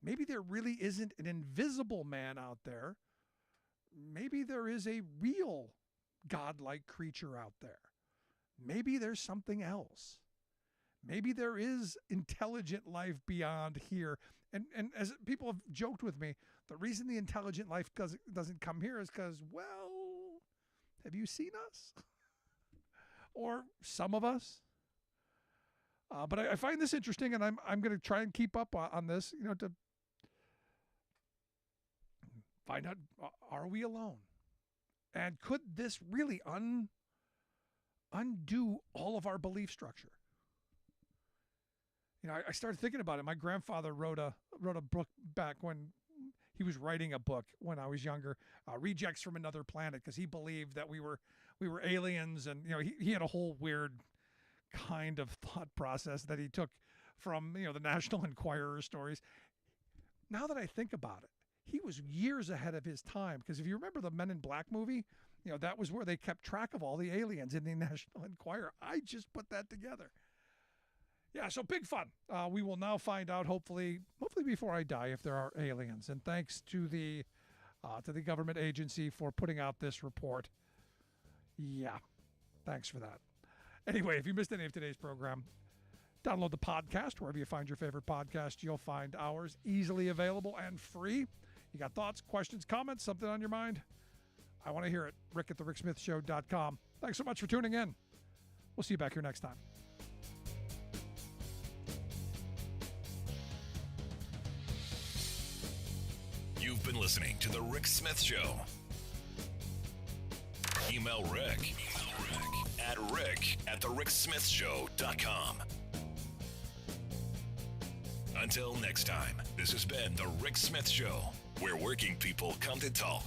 Maybe there really isn't an invisible man out there. Maybe there is a real godlike creature out there. Maybe there's something else. Maybe there is intelligent life beyond here. And as people have joked with me, the reason the intelligent life doesn't come here is because, well, have you seen us? Or some of us? But I find this interesting, and I'm going to try and keep up on this, to find out, are we alone? And could this really undo all of our belief structure? I started thinking about it. My grandfather wrote a book back when he was writing a book when I was younger, Rejects from Another Planet, because he believed that we were aliens, and he had a whole weird kind of thought process that he took from the National Enquirer stories. Now that I think about it, he was years ahead of his time, because if you remember the Men in Black movie, that was where they kept track of all the aliens in the National Enquirer. I just put that together. Yeah, so big fun. We will now find out, hopefully before I die, if there are aliens. And thanks to the government agency for putting out this report. Yeah, thanks for that. Anyway, if you missed any of today's program, download the podcast wherever you find your favorite podcast. You'll find ours easily available and free. You got thoughts, questions, comments, something on your mind? I want to hear it. Rick@thericksmithshow.com. Thanks so much for tuning in. We'll see you back here next time. You've been listening to The Rick Smith Show. Email Rick at rick@thericksmithshow.com. Until next time, this has been The Rick Smith Show, where working people come to talk.